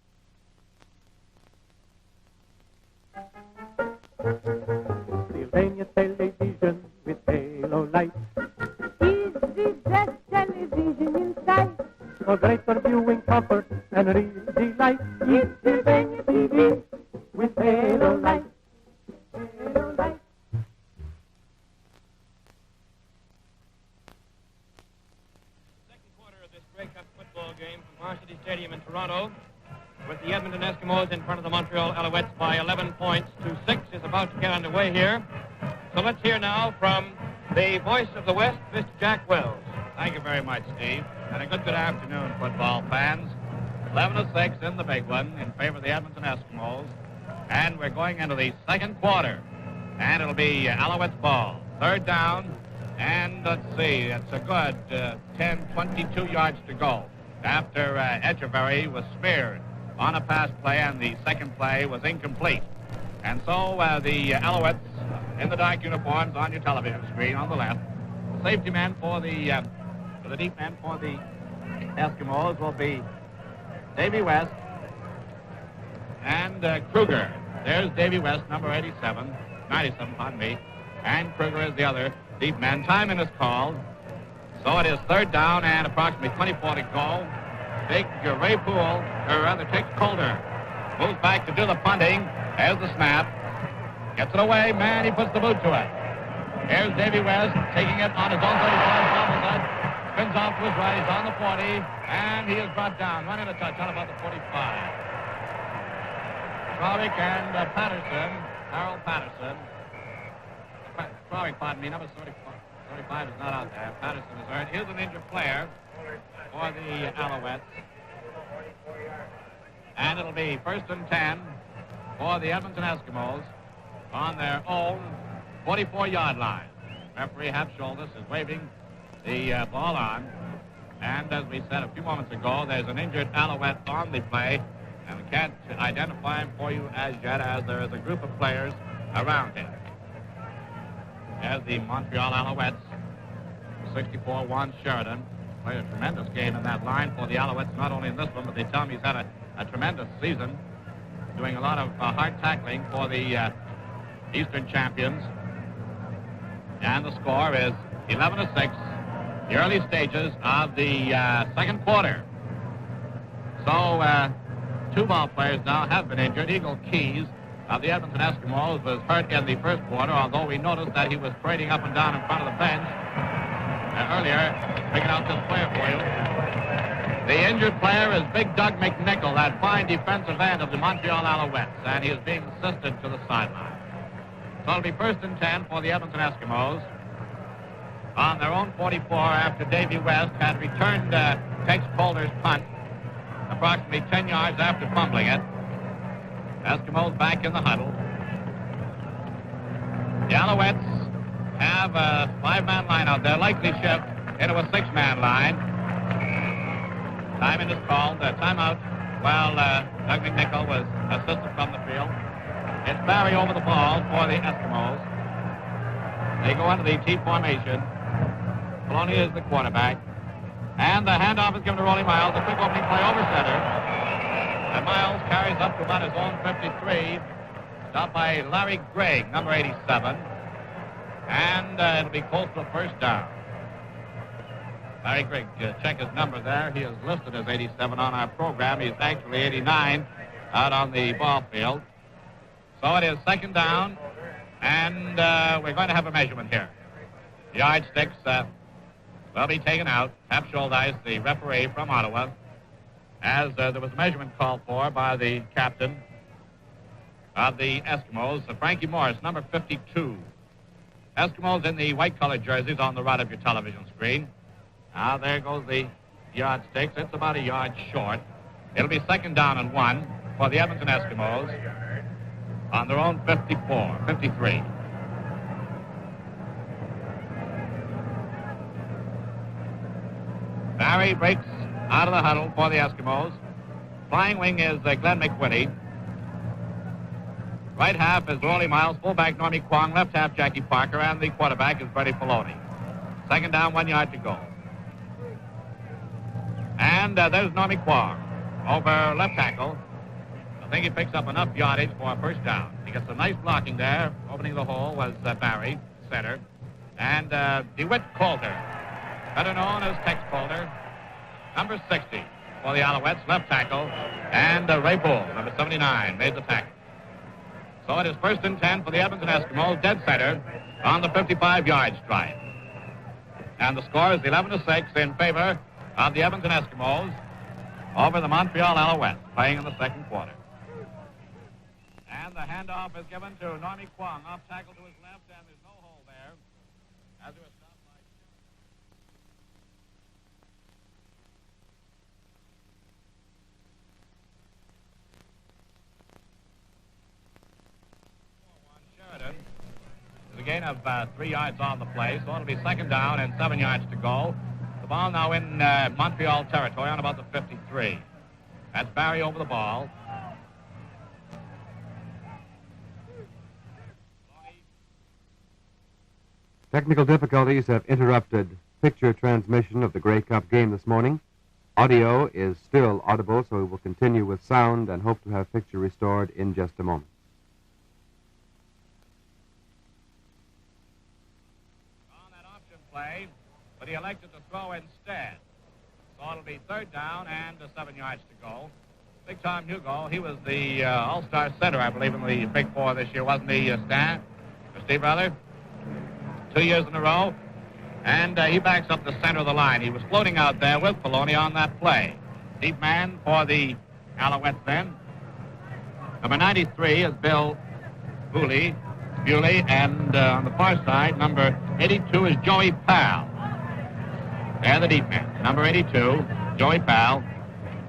Sylvania television with halo light. Is the best television in sight. For greater viewing comfort and real delight. It's Sylvania TV with halo light. Halo light. Second quarter of this Grey Cup football game from Varsity Stadium in Toronto, with the Edmonton Eskimos in front of the Montreal Alouettes by 11 points to 6, is about to get underway here. So let's hear now from the voice of the West, Mr. Jack Wells. Thank you very much, Steve. And a good afternoon, football fans. 11-6 in the big one in favor of the Edmonton Eskimos. And we're going into the second quarter. And it'll be Alouettes ball. Third down. And let's see, it's a good 22 yards to go. After Echeverry was speared on a pass play, and the second play was incomplete. And so the Alouettes in the dark uniforms on your television screen on the left. The safety man for the deep man for the Eskimos will be Davy West and Kruger. There's Davy West, number 97, pardon me. And Kruger is the other deep man. Timing is called. So it is third down and approximately 24 to go. Big Ray Poole, or rather Tex Calder, moves back to do the punting. There's the snap. Gets it away. Man, he puts the boot to it. Here's Davy West taking it on his own 35. Bobbles it. Spins off to his right. He's on the 40. And he is brought down. Running a touch on about the 45. Trovick and Patterson. Harold Patterson. Trovick, pardon me. Number 35 is not out there. Patterson is hurt. Here's an injured player for the Alouettes. And it'll be 1st and 10 for the Edmonton Eskimos on their own 44-yard line. Referee Hapsholdis is waving the ball on. And as we said a few moments ago, there's an injured Alouette on the play. And we can't identify him for you as yet, as there is a group of players around him. As the Montreal Alouettes, 64-1 Sheridan, played a tremendous game in that line for the Alouettes, not only in this one, but they tell me he's had a tremendous season, doing a lot of hard tackling for the Eastern champions. And the score is 11-6, the early stages of the second quarter. So two ball players now have been injured. Eagle Keys of the Edmonton Eskimos was hurt in the first quarter, although we noticed that he was parading up and down in front of the bench earlier. Picking out this player for you. The injured player is Big Doug McNichol, that fine defensive end of the Montreal Alouettes, and he is being assisted to the sideline. So it'll be 1st and 10 for the Edmonton Eskimos on their own 44 after Davy West had returned Tex Calder's punt approximately 10 yards after fumbling it. Eskimos back in the huddle. The Alouettes have a 5-man line out there, likely shift into a 6-man line. Timing is called. Timeout while Doug McNichol was assisted from the field. It's Barry over the ball for the Eskimos. They go into the T formation. Maloney is the quarterback. And the handoff is given to Rollie Miles. A quick opening play over center. And Miles carries up to about his own 53. Stopped by Larry Gregg, number 87. And it'll be close to a first down. Larry Gregg, check his number there. He is listed as 87 on our program. He's actually 89 out on the ball field. So it is second down. And we're going to have a measurement here. The yardsticks will be taken out. Hapsholdis, the referee from Ottawa, as there was a measurement called for by the captain of the Eskimos, Frankie Morris, number 52. Eskimos in the white-colored jerseys on the right of your television screen. Now there goes the yardsticks. It's about a yard short. It'll be second down and 1 for the Edmonton Eskimos on their own 53. Barry breaks out of the huddle for the Eskimos. Flying wing is Glenn McWhitty. Right half is Rollie Miles, fullback Normie Kwong, left half Jackie Parker, and the quarterback is Freddie Filoni. Second down, 1 yard to go. And there's Normie Kwong over left tackle. I think he picks up enough yardage for a first down. He gets a nice blocking there. Opening the hole was Barry, center. And DeWitt Calder, better known as Tex Calder, number 60 for the Alouettes, left tackle. And Ray Bull, number 79, made the tackle. So it is 1st and 10 for the Edmonton Eskimos, dead center on the 55-yard stripe. And the score is 11-6 in favor of the Edmonton Eskimos over the Montreal Alouettes, playing in the second quarter. And the handoff is given to Normie Kwong, off tackle to his left, and there's no hole there. As it was stopped by gain of 3 yards on the play, so it'll be second down and 7 yards to go. The ball now in Montreal territory on about the 53. That's Barry over the ball. Technical difficulties have interrupted picture transmission of the Grey Cup game this morning. Audio is still audible, so we will continue with sound and hope to have picture restored in just a moment. On that option play, but he elected to throw instead. So it'll be third down and 7 yards to go. Big Tom Hugo, he was the all-star center, I believe, in the Big Four this year, wasn't he, Stan? Or Steve, rather? 2 years in a row. And he backs up the center of the line. He was floating out there with Poloni on that play. Deep man for the Alouettes then. Number 93 is Bill Bewley, and on the far side, number 82 is Joey Powell. They're the deep men. Number 82, Joey Powell,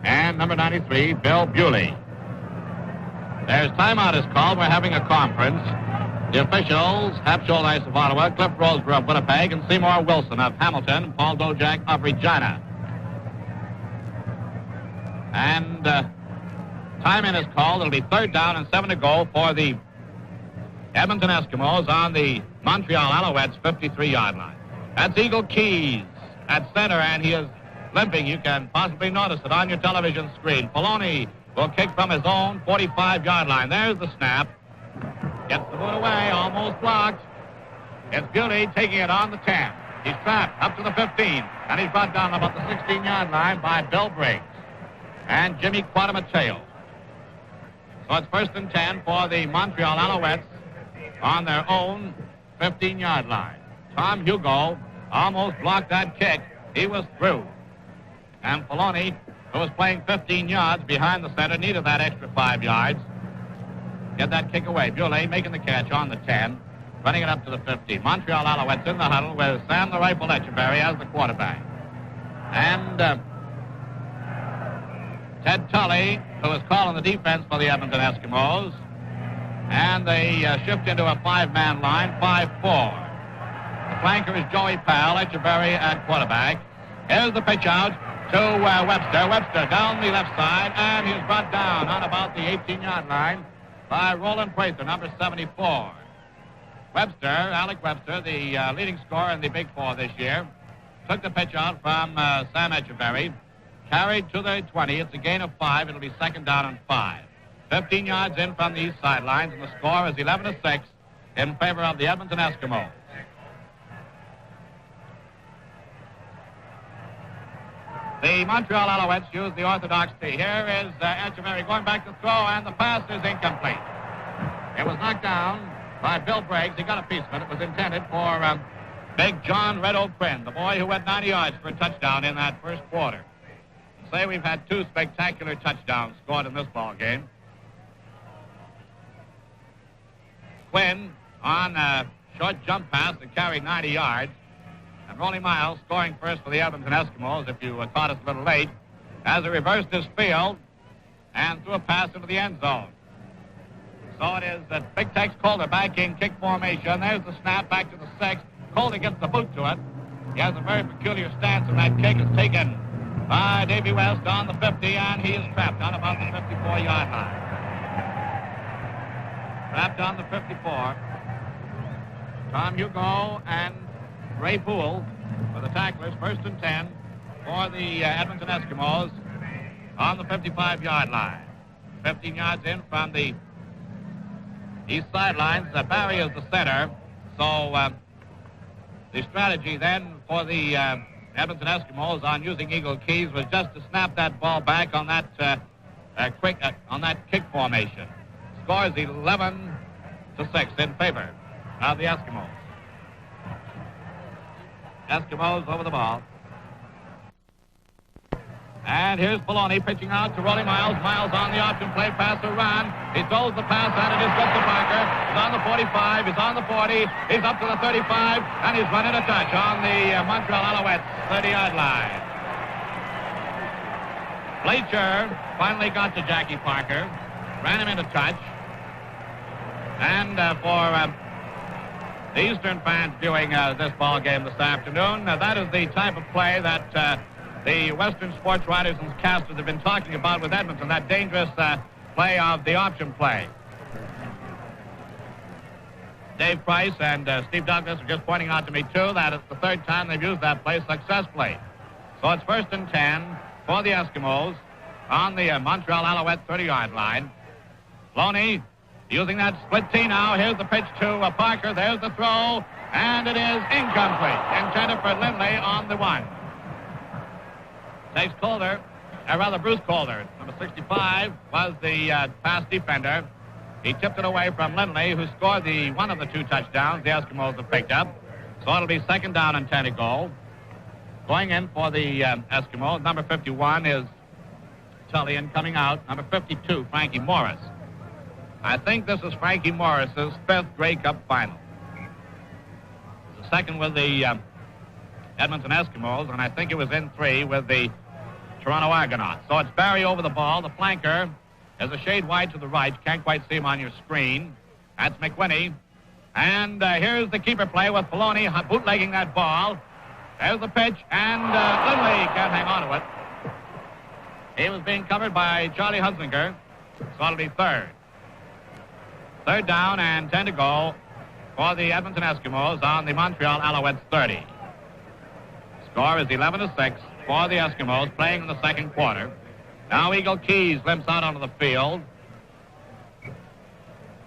and number 93, Bill Bewley. There's timeout is called. We're having a conference. The officials, Hap Schuldice of Ottawa, Cliff Roseborough of Winnipeg, and Seymour Wilson of Hamilton, Paul Dojak of Regina. And time in is called. It'll be third down and 7 to go for the Edmonton Eskimos on the Montreal Alouettes 53-yard line. That's Eagle Keys at center, and he is limping. You can possibly notice it on your television screen. Poloni will kick from his own 45-yard line. There's the snap. Gets the boot away, almost blocked. It's Bewley taking it on the 10. He's trapped up to the 15, and he's brought down about the 16-yard line by Bill Briggs and Jimmy Quadamateo. So it's first and 10 for the Montreal Alouettes on their own 15-yard line. Tom Hugo almost blocked that kick. He was through. And Poloni, who was playing 15 yards behind the center, needed that extra 5 yards. Get that kick away. Bewley making the catch on the 10, running it up to the 15. Montreal Alouettes in the huddle with Sam the Rifle Etcheberry as the quarterback. And Ted Tully, who is calling the defense for the Edmonton Eskimos. And they shift into a 5-man line, 5-4. The flanker is Joey Powell, Etcheberry at quarterback. Here's the pitch out to Webster. Webster down the left side, and he's brought down on about the 18-yard line by Roland Prather, number 74. Webster, Alec Webster, the leading scorer in the Big Four this year, took the pitch out from Sam Etcheberry, carried to the 20. It's a gain of 5. It'll be second down and 5. 15 yards in from the east sidelines, and the score is 11-6 in favor of the Edmonton Eskimos. The Montreal Alouettes use the orthodox tee. Here is Etcheberry going back to throw, and the pass is incomplete. It was knocked down by Bill Briggs. He got a piece of it. It was intended for big John Red O'Quinn, the boy who went 90 yards for a touchdown in that first quarter. Say we've had 2 spectacular touchdowns scored in this ball game. Quinn on a short jump pass that carried 90 yards. And Rolly Miles scoring first for the Edmonton Eskimos, if you caught us a little late, as he reversed his field and threw a pass into the end zone. So it is that Big Tex Calder back in kick formation. There's the snap back to the 6. Calder gets the boot to it. He has a very peculiar stance, and that kick is taken by Davy West on the 50, and he is trapped on about the 54-yard line. Trapped on the 54. Tom Hugo and Ray Poole for the tacklers, first and 10 for the Edmonton Eskimos on the 55-yard line. 15 yards in from the east sidelines. Barry is the center. So the strategy then for the Edmonton Eskimos on using Eagle Keys was just to snap that ball back on that on that kick formation. Score is 11-6 in favor of the Eskimos. Eskimos over the ball. And here's Poloni pitching out to Rolly Miles. Miles on the option play, pass or run. He throws the pass, and it is good to Parker. He's on the 45, he's on the 40, he's up to the 35, and he's running a touch on the Montreal Alouettes 30-yard line. Fletcher finally got to Jackie Parker, ran him into touch. And for the Eastern fans viewing this ball game this afternoon. That is the type of play that the Western sports writers and casters have been talking about with Edmonton, that dangerous play of the option play. Dave Price and Steve Douglas are just pointing out to me, too, that it's the third time they've used that play successfully. So it's 1st and 10 for the Eskimos on the Montreal Alouette 30-yard line. Loney using that split tee now. Here's the pitch to Parker. There's the throw, and it is incomplete. Intended for Lindley on the 1. Takes Bruce Calder, number 65, was the pass defender. He tipped it away from Lindley, who scored one of the 2 touchdowns the Eskimos have picked up. So it'll be 2nd down and 10 to go. Going in for the Eskimos, number 51 is Tully, and coming out, number 52, Frankie Morris. I think this is Frankie Morris's 5th Grey Cup final. The 2nd with the Edmonton Eskimos, and I think it was in 3 with the Toronto Argonauts. So it's Barry over the ball. The flanker is a shade wide to the right. You can't quite see him on your screen. That's McWhinney. And here's the keeper play with Filoni bootlegging that ball. There's the pitch, and Lindley can't hang on to it. He was being covered by Charlie Hunsinger. So it'll be 3rd. 3rd down and 10 to go for the Edmonton Eskimos on the Montreal Alouettes 30. Score is 11-6 for the Eskimos playing in the 2nd quarter. Now Eagle Keys limps out onto the field.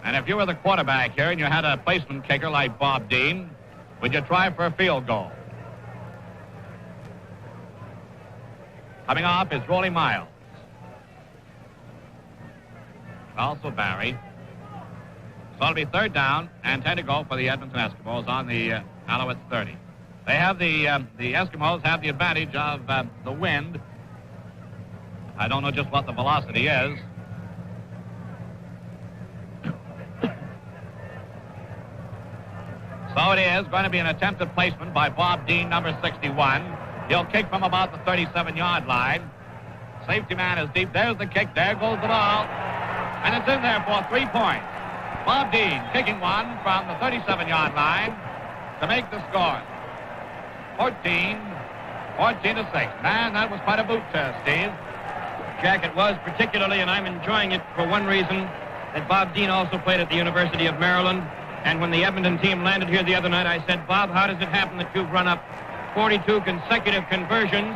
And if you were the quarterback here and you had a placement kicker like Bob Dean, would you try for a field goal? Coming off is Rolly Miles. Also Barry. So it'll be 3rd down and 10 to go for the Edmonton Eskimos on the Alouettes 30. They have the Eskimos have the advantage of the wind. I don't know just what the velocity is. So it is going to be an attempted placement by Bob Dean, number 61. He'll kick from about the 37-yard line. Safety man is deep. There's the kick. There goes the ball. And it's in there for 3 points. Bob Dean kicking one from the 37-yard line to make the score. 14-6. Man, that was quite a boot, Steve. Jack, it was particularly, and I'm enjoying it for one reason, that Bob Dean also played at the University of Maryland. And when the Edmonton team landed here the other night, I said, Bob, how does it happen that you've run up 42 consecutive conversions,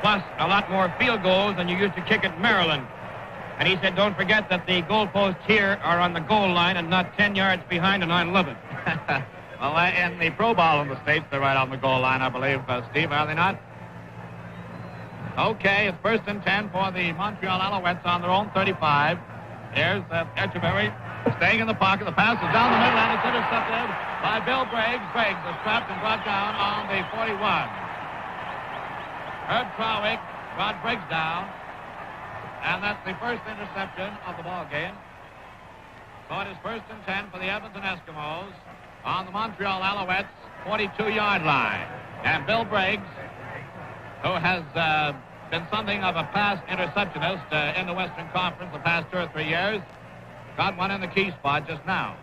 plus a lot more field goals than you used to kick at Maryland? And he said, don't forget that the goalposts here are on the goal line and not 10 yards behind, and I love it. Well, in the Pro Bowl in the States, they're right on the goal line, I believe, Steve, are they not? Okay, it's 1st and 10 for the Montreal Alouettes on their own 35. Here's Etcheberry staying in the pocket. The pass is down the middle, and it's intercepted by Bill Briggs. Briggs is trapped and brought down on the 41. Herb Trowick brought Briggs down. And that's the first interception of the ball game. So it is 1st and 10 for the Edmonton Eskimos on the Montreal Alouettes 42-yard line. And Bill Briggs, who has been something of a pass interceptionist in the Western Conference the past 2 or 3 years, got one in the key spot just now.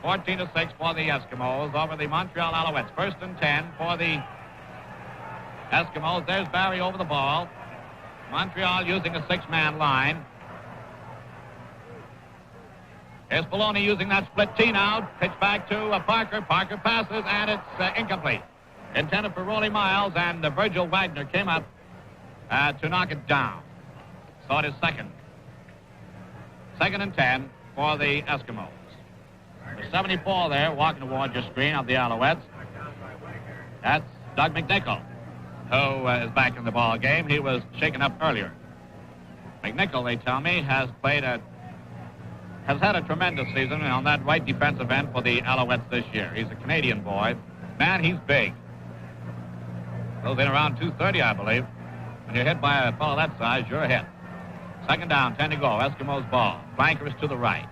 14-6 for the Eskimos over the Montreal Alouettes. 1st and 10 for the Eskimos. There's Barry over the ball. Montreal using a 6-man line. Here's Filoni using that split tee now. Pitch back to Parker. Parker passes, and it's incomplete. Intended for Rolly Miles, and Virgil Wagner came up to knock it down. So it is 2nd and 10 for the Eskimos. The 74 there, walking towards your screen of the Alouettes. That's Doug McNichol, who is back in the ball game. He was shaken up earlier. McNichol, they tell me, has had a tremendous season on that right defensive end for the Alouettes this year. He's a Canadian boy. Man, he's big. Goes in around 230, I believe. When you're hit by a fellow that size, you're hit. 2nd down, 10 to go. Eskimos ball. Flanker is to the right.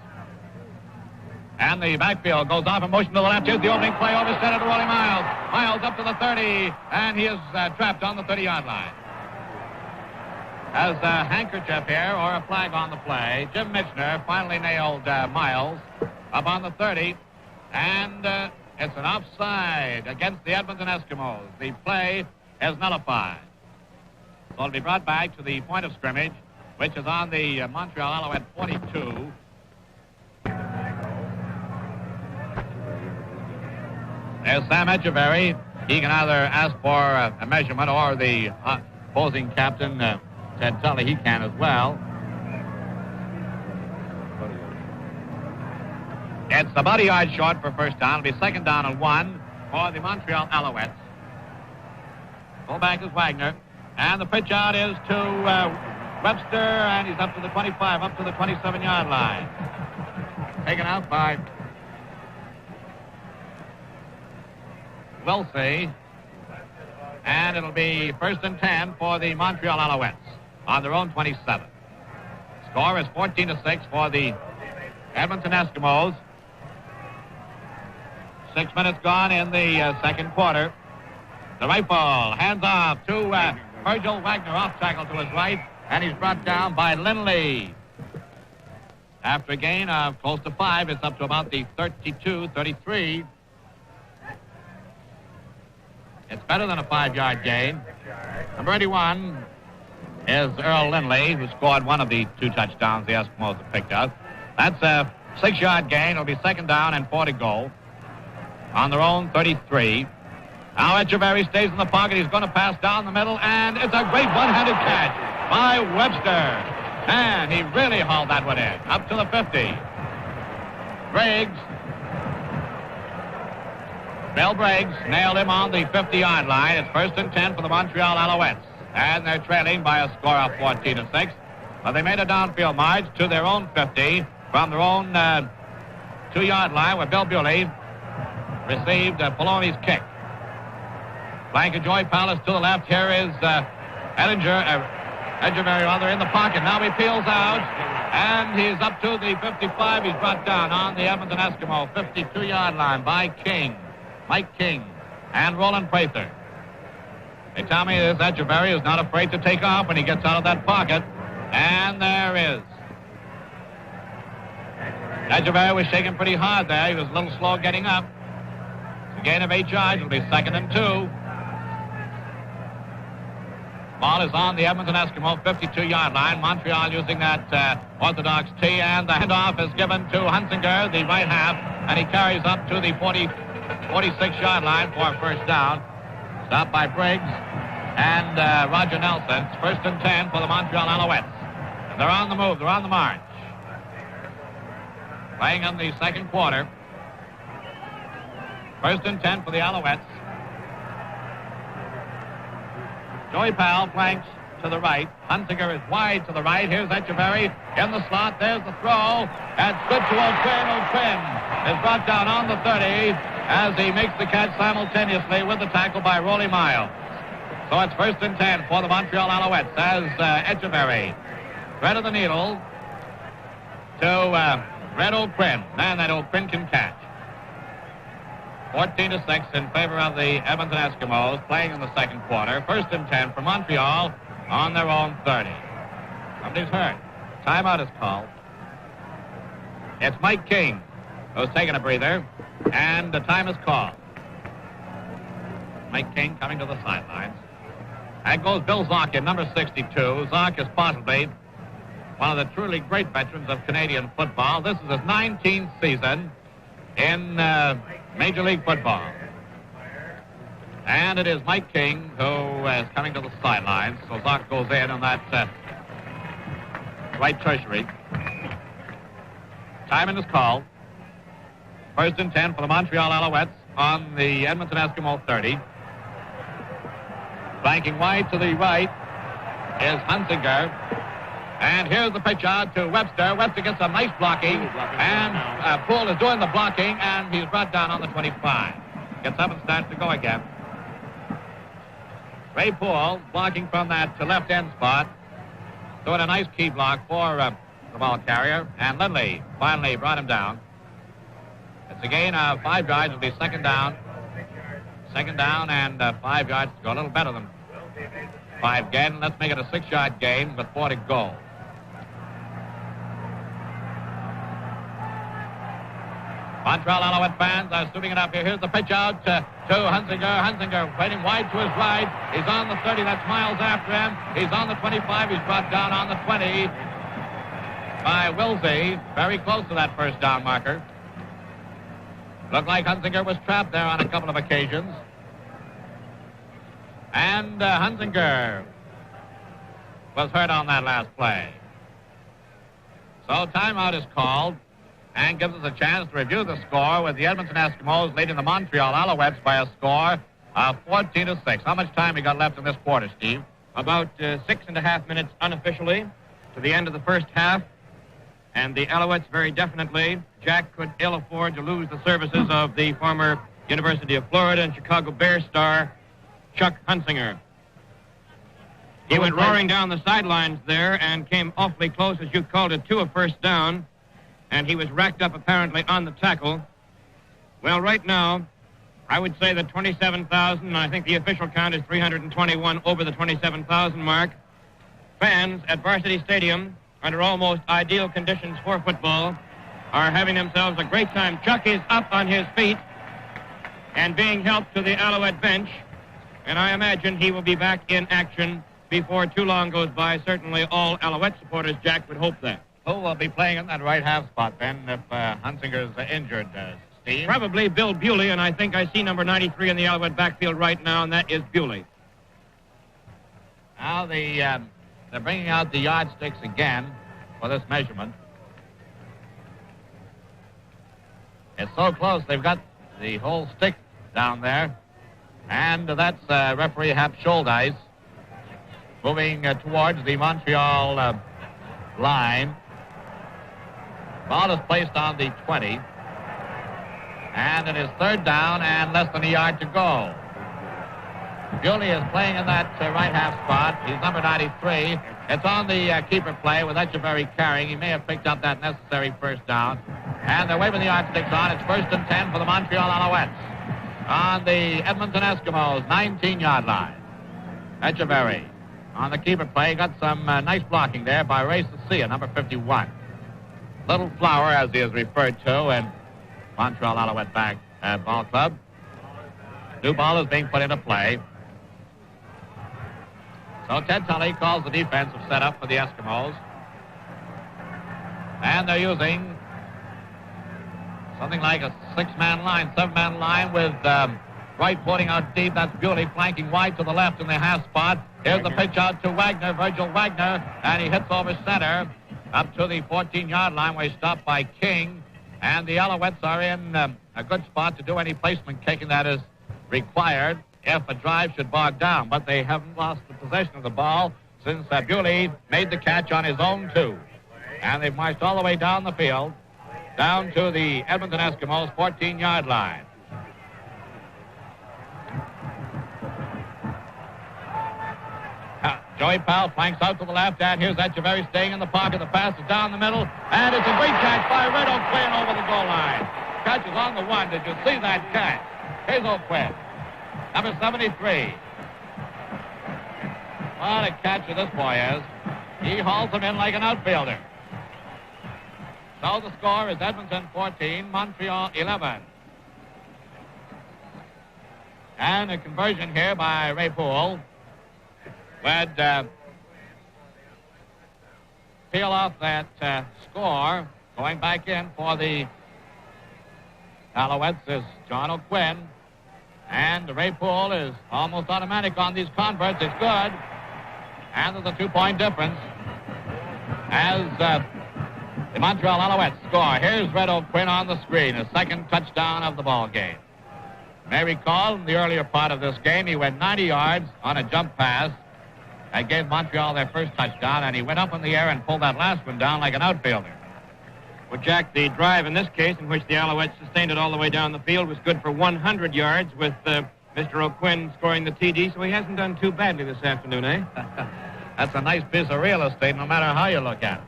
And the backfield goes off in motion to the left. Here's the opening play over center to Rolly Miles. Miles up to the 30, and he is trapped on the 30-yard line. Has a handkerchief here or a flag on the play. Jim Michener finally nailed Miles up on the 30, And it's an offside against the Edmonton Eskimos. The play is nullified. So it'll be brought back to the point of scrimmage, which is on the Montreal Alouette 42. There's Sam Echeverry. He can either ask for a measurement or the opposing captain, Ted Tully, he can as well. It's about a yard short for first down. It'll be second down and 1 for the Montreal Alouettes. Fullback is Wagner. And the pitch out is to Webster, and he's up to the 25, up to the 27-yard line. Taken out by Wilsey. And it'll be first and 10 for the Montreal Alouettes on their own 27. Score is 14-6 for the Edmonton Eskimos. 6 minutes gone in the second quarter. The right ball, hands off to Virgil Wagner, off tackle to his right, and he's brought down by Lindley. After a gain of close to 5, it's up to about the 32-33. It's better than a 5-yard gain. Number 81 is Earl Lindley, who scored one of the 2 touchdowns the Eskimos have picked up. That's a 6-yard gain. It'll be second down and 4 to go on their own 33. Now Echeverry stays in the pocket. He's going to pass down the middle, and it's a great one-handed catch by Webster. And he really hauled that one in, up to the 50. Briggs. Bill Briggs nailed him on the 50-yard line. It's first and 10 for the Montreal Alouettes. And they're trailing by a score of 14-6. But they made a downfield march to their own 50 from their own 2-yard line, where Bill Bewley received Poloni's kick. Flank of Joy Palace to the left. Here is Echeverry in the pocket. Now he peels out, and he's up to the 55. He's brought down on the Edmonton Eskimo 52-yard line by King, Mike King, and Roland Prather. They tell me this Echeverry is not afraid to take off when he gets out of that pocket, and there is. Echeverry was shaking pretty hard there. He was a little slow getting up. It's a gain of 8 yards. It'll be second and 2. Ball is on the Edmonton Eskimo 52-yard line. Montreal using that orthodox tee, and the handoff is given to Hunsinger, the right half, and he carries up to the 46-yard line for a first down. Stopped by Briggs and Roger Nelson. It's first and 10 for the Montreal Alouettes. And they're on the move. They're on the march. Playing in the second quarter. First and 10 for the Alouettes. Joey Powell flanks to the right. Hunsinger is wide to the right. Here's Echeverry in the slot. There's the throw. That's good to O'Quinn. O'Quinn is brought down on the 30 as he makes the catch simultaneously with the tackle by Rolly Miles. So it's first and 10 for the Montreal Alouettes as Echeverry threaded the needle to Red O'Quinn. Man, that O'Quinn can catch. 14-6 in favor of the Edmonton Eskimos playing in the second quarter. First and 10 for Montreal on their own 30. Somebody's hurt. Timeout is called. It's Mike King who's taking a breather, and the time is called. Mike King coming to the sidelines. And goes Bill Zock in number 62. Zock is possibly one of the truly great veterans of Canadian football. This is his 19th season in Major League Football. And it is Mike King who is coming to the sidelines. So Zock goes in on that right tertiary. Timing is called. First and 10 for the Montreal Alouettes on the Edmonton Eskimo 30. Flanking wide to the right is Hunsinger. And here's the pitch out to Webster. Webster gets a nice blocking, and Poole is doing the blocking, and he's brought down on the 25. Gets up and starts to go again. Ray Poole blocking from that left end spot, doing a nice key block for the ball carrier, and Lindley finally brought him down. It's a gain of 5 yards. It'll be second down. Second down and 5 yards to go. A little better than 5 gain. Let's make it a 6-yard gain with 4 to go. Montreal Alouette fans are suiting it up here. Here's the pitch out to Hunsinger. Hunsinger waiting wide to his right. He's on the 30. That's Miles after him. He's on the 25. He's brought down on the 20 by Wilsey. Very close to that first down marker. Looked like Hunsinger was trapped there on a couple of occasions. And Hunsinger was hurt on that last play. So timeout is called and gives us a chance to review the score with the Edmonton Eskimos leading the Montreal Alouettes by a score of 14-6. How much time we got left in this quarter, Steve? About 6.5 minutes unofficially to the end of the first half. And the Alouettes very definitely, Jack could ill afford to lose the services of the former University of Florida and Chicago Bears star, Chuck Hunsinger. He went roaring down the sidelines there and came awfully close, as you called it, to a first down. And he was racked up apparently on the tackle. Well, right now, I would say that 27,000, and I think the official count is 321 over the 27,000 mark, fans at Varsity Stadium, under almost ideal conditions for football, are having themselves a great time. Chuck is up on his feet and being helped to the Alouette bench, and I imagine he will be back in action before too long goes by. Certainly all Alouette supporters, Jack, would hope that. Who will be playing in that right half spot, Ben, if Hunsinger's injured, Steve? Probably Bill Bewley, and I think I see number 93 in the Alouette backfield right now, and that is Bewley. Now they're bringing out the yardsticks again for this measurement. It's so close, they've got the whole stick down there. And that's referee Hap Scholdice moving towards the Montreal line. Ball is placed on the 20. And it is third down and less than a yard to go. Bewley is playing in that right half spot. He's number 93. It's on the keeper play with Echeverry carrying. He may have picked up that necessary first down. And they're waving the yardsticks on. It's 1st and 10 for the Montreal Alouettes on the Edmonton Eskimos 19-yard line. Echeverry on the keeper play. Got some nice blocking there by Ray Cecile, number 51. Little Flower, as he is referred to, and Montreal Alouette back ball club. New ball is being put into play. So Ted Tully calls the defensive setup for the Eskimos. And they're using something like a 6-man line, 7-man line with Wright putting out deep. That's Bewley flanking wide to the left in the half spot. Here's the pitch out to Wagner, Virgil Wagner, and he hits over center up to the 14-yard line where he's stopped by King. And the Alouettes are in a good spot to do any placement kicking that is required if a drive should bog down. But they haven't lost the possession of the ball since Bewley made the catch on his own 2. And they've marched all the way down the field, down to the Edmonton Eskimos 14-yard line. Joey Powell flanks out to the left, and here's Echeverry staying in the pocket. The pass is down the middle, and it's a great catch by Red O'Quinn over the goal line. Catch is on the 1. Did you see that catch? Here's O'Quinn, number 73. What a catcher this boy is. He hauls him in like an outfielder. So the score is Edmonton 14, Montreal 11. And a conversion here by Ray Poole would peel off that score. Going back in for the Alouettes is John O'Quinn. And Ray Poole is almost automatic on these converts. It's good. And there's a 2-point difference as the Montreal Alouettes score. Here's Red O'Quinn on the screen, his second touchdown of the ball game. You may recall in the earlier part of this game, he went 90 yards on a jump pass. That gave Montreal their first touchdown, and he went up in the air and pulled that last one down like an outfielder. Well, Jack, the drive in this case, in which the Alouettes sustained it all the way down the field, was good for 100 yards with Mr. O'Quinn scoring the TD, so he hasn't done too badly this afternoon, eh? That's a nice piece of real estate, no matter how you look at it.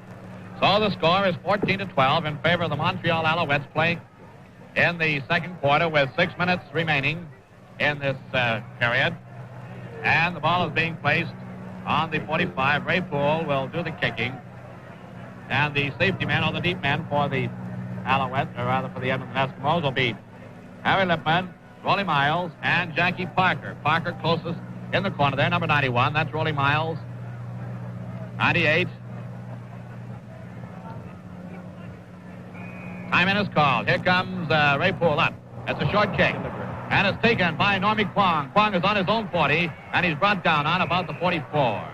So the score is 14-12 in favor of the Montreal Alouettes playing in the second quarter with 6 minutes remaining in this period. And the ball is being placed on the 45. Ray Poole will do the kicking. And the safety man or the deep man for the Alouettes, or rather for the Edmonton Eskimos, will be Harry Lipman, Rollie Miles, and Jackie Parker. Parker closest in the corner there, number 91. That's Rollie Miles. 98. Time in is called. Here comes Ray Poole up. It's a short kick. And it's taken by Normie Kwong. Kwong is on his own 40, and he's brought down on about the 44.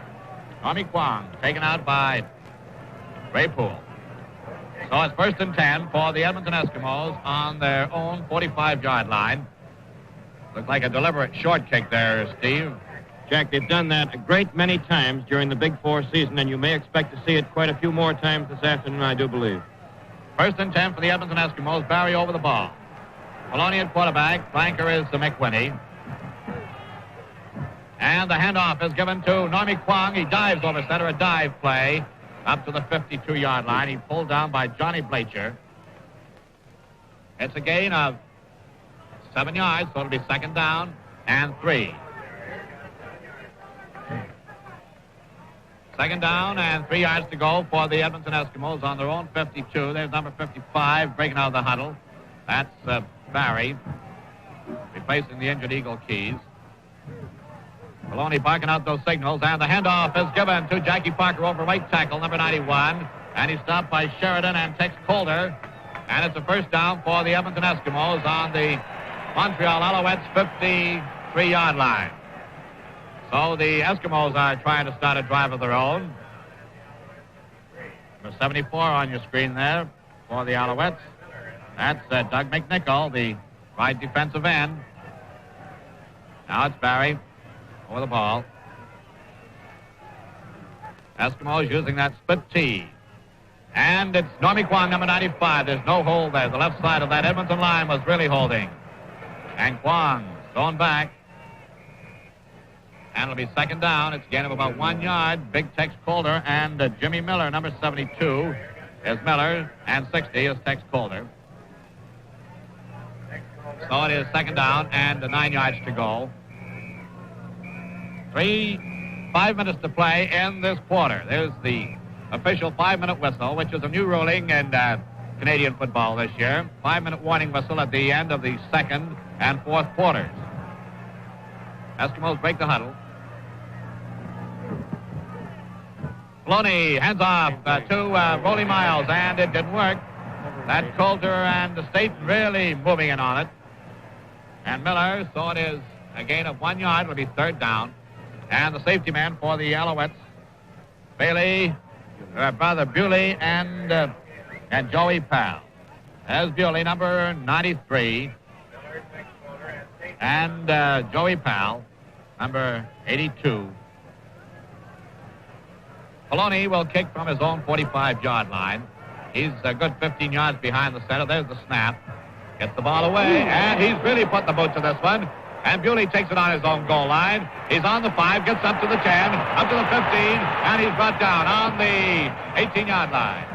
Normie Kwong taken out by Ray Poole. So it's 1st and 10 for the Edmonton Eskimos on their own 45-yard line. Looks like a deliberate short kick there, Steve. Jack, they've done that a great many times during the Big Four season, and you may expect to see it quite a few more times this afternoon, I do believe. 1st and 10 for the Edmonton Eskimos. Barry over the ball. Maloney at quarterback. Flanker is the McWhinney. And the handoff is given to Normie Kwong. He dives over center, a dive play up to the 52-yard line. He pulled down by Johnny Blacher. It's a gain of 7 yards, so it'll be 2nd down and 3. 2nd down and 3 yards to go for the Edmonton Eskimos on their own 52. There's number 55 breaking out of the huddle. That's Barry, replacing the injured Eagle Keys. Maloney barking out those signals, and the handoff is given to Jackie Parker over right tackle, number 91. And he's stopped by Sheridan and Tex Calder. And it's a 1st down for the Edmonton Eskimos on the Montreal Alouettes 53-yard line. So the Eskimos are trying to start a drive of their own. Number 74 on your screen there for the Alouettes. That's Doug McNichol, the right defensive end. Now it's Barry over the ball. Eskimos using that split T. And it's Normie Kwong, number 95. There's no hold there. The left side of that Edmonton line was really holding. And Kwong going back. And it'll be 2nd down. It's a gain of about 1 yard. Big Tex Calder and Jimmy Miller, number 72, is Miller. And 60 is Tex Calder. So it is 2nd down and 9 yards to go. 5 minutes to play in this quarter. There's the official 5-minute whistle, which is a new ruling in Canadian football this year. 5-minute warning whistle at the end of the 2nd and 4th quarters. Eskimos break the huddle. Maloney hands off to Rollie Miles, and it didn't work. That's Coulter and the State really moving in on it. And Miller, so it is a gain of 1 yard. It'll be 3rd down. And the safety man for the Alouettes, Bailey, Bewley, and Joey Powell. There's Bewley, number 93. And Joey Powell, number 82. Maloney will kick from his own 45-yard line. He's a good 15 yards behind the center. There's the snap. Gets the ball away, and he's really put the boot to this one. And Bewley takes it on his own goal line. He's on the 5, gets up to the 10, up to the 15, and he's brought down on the 18-yard line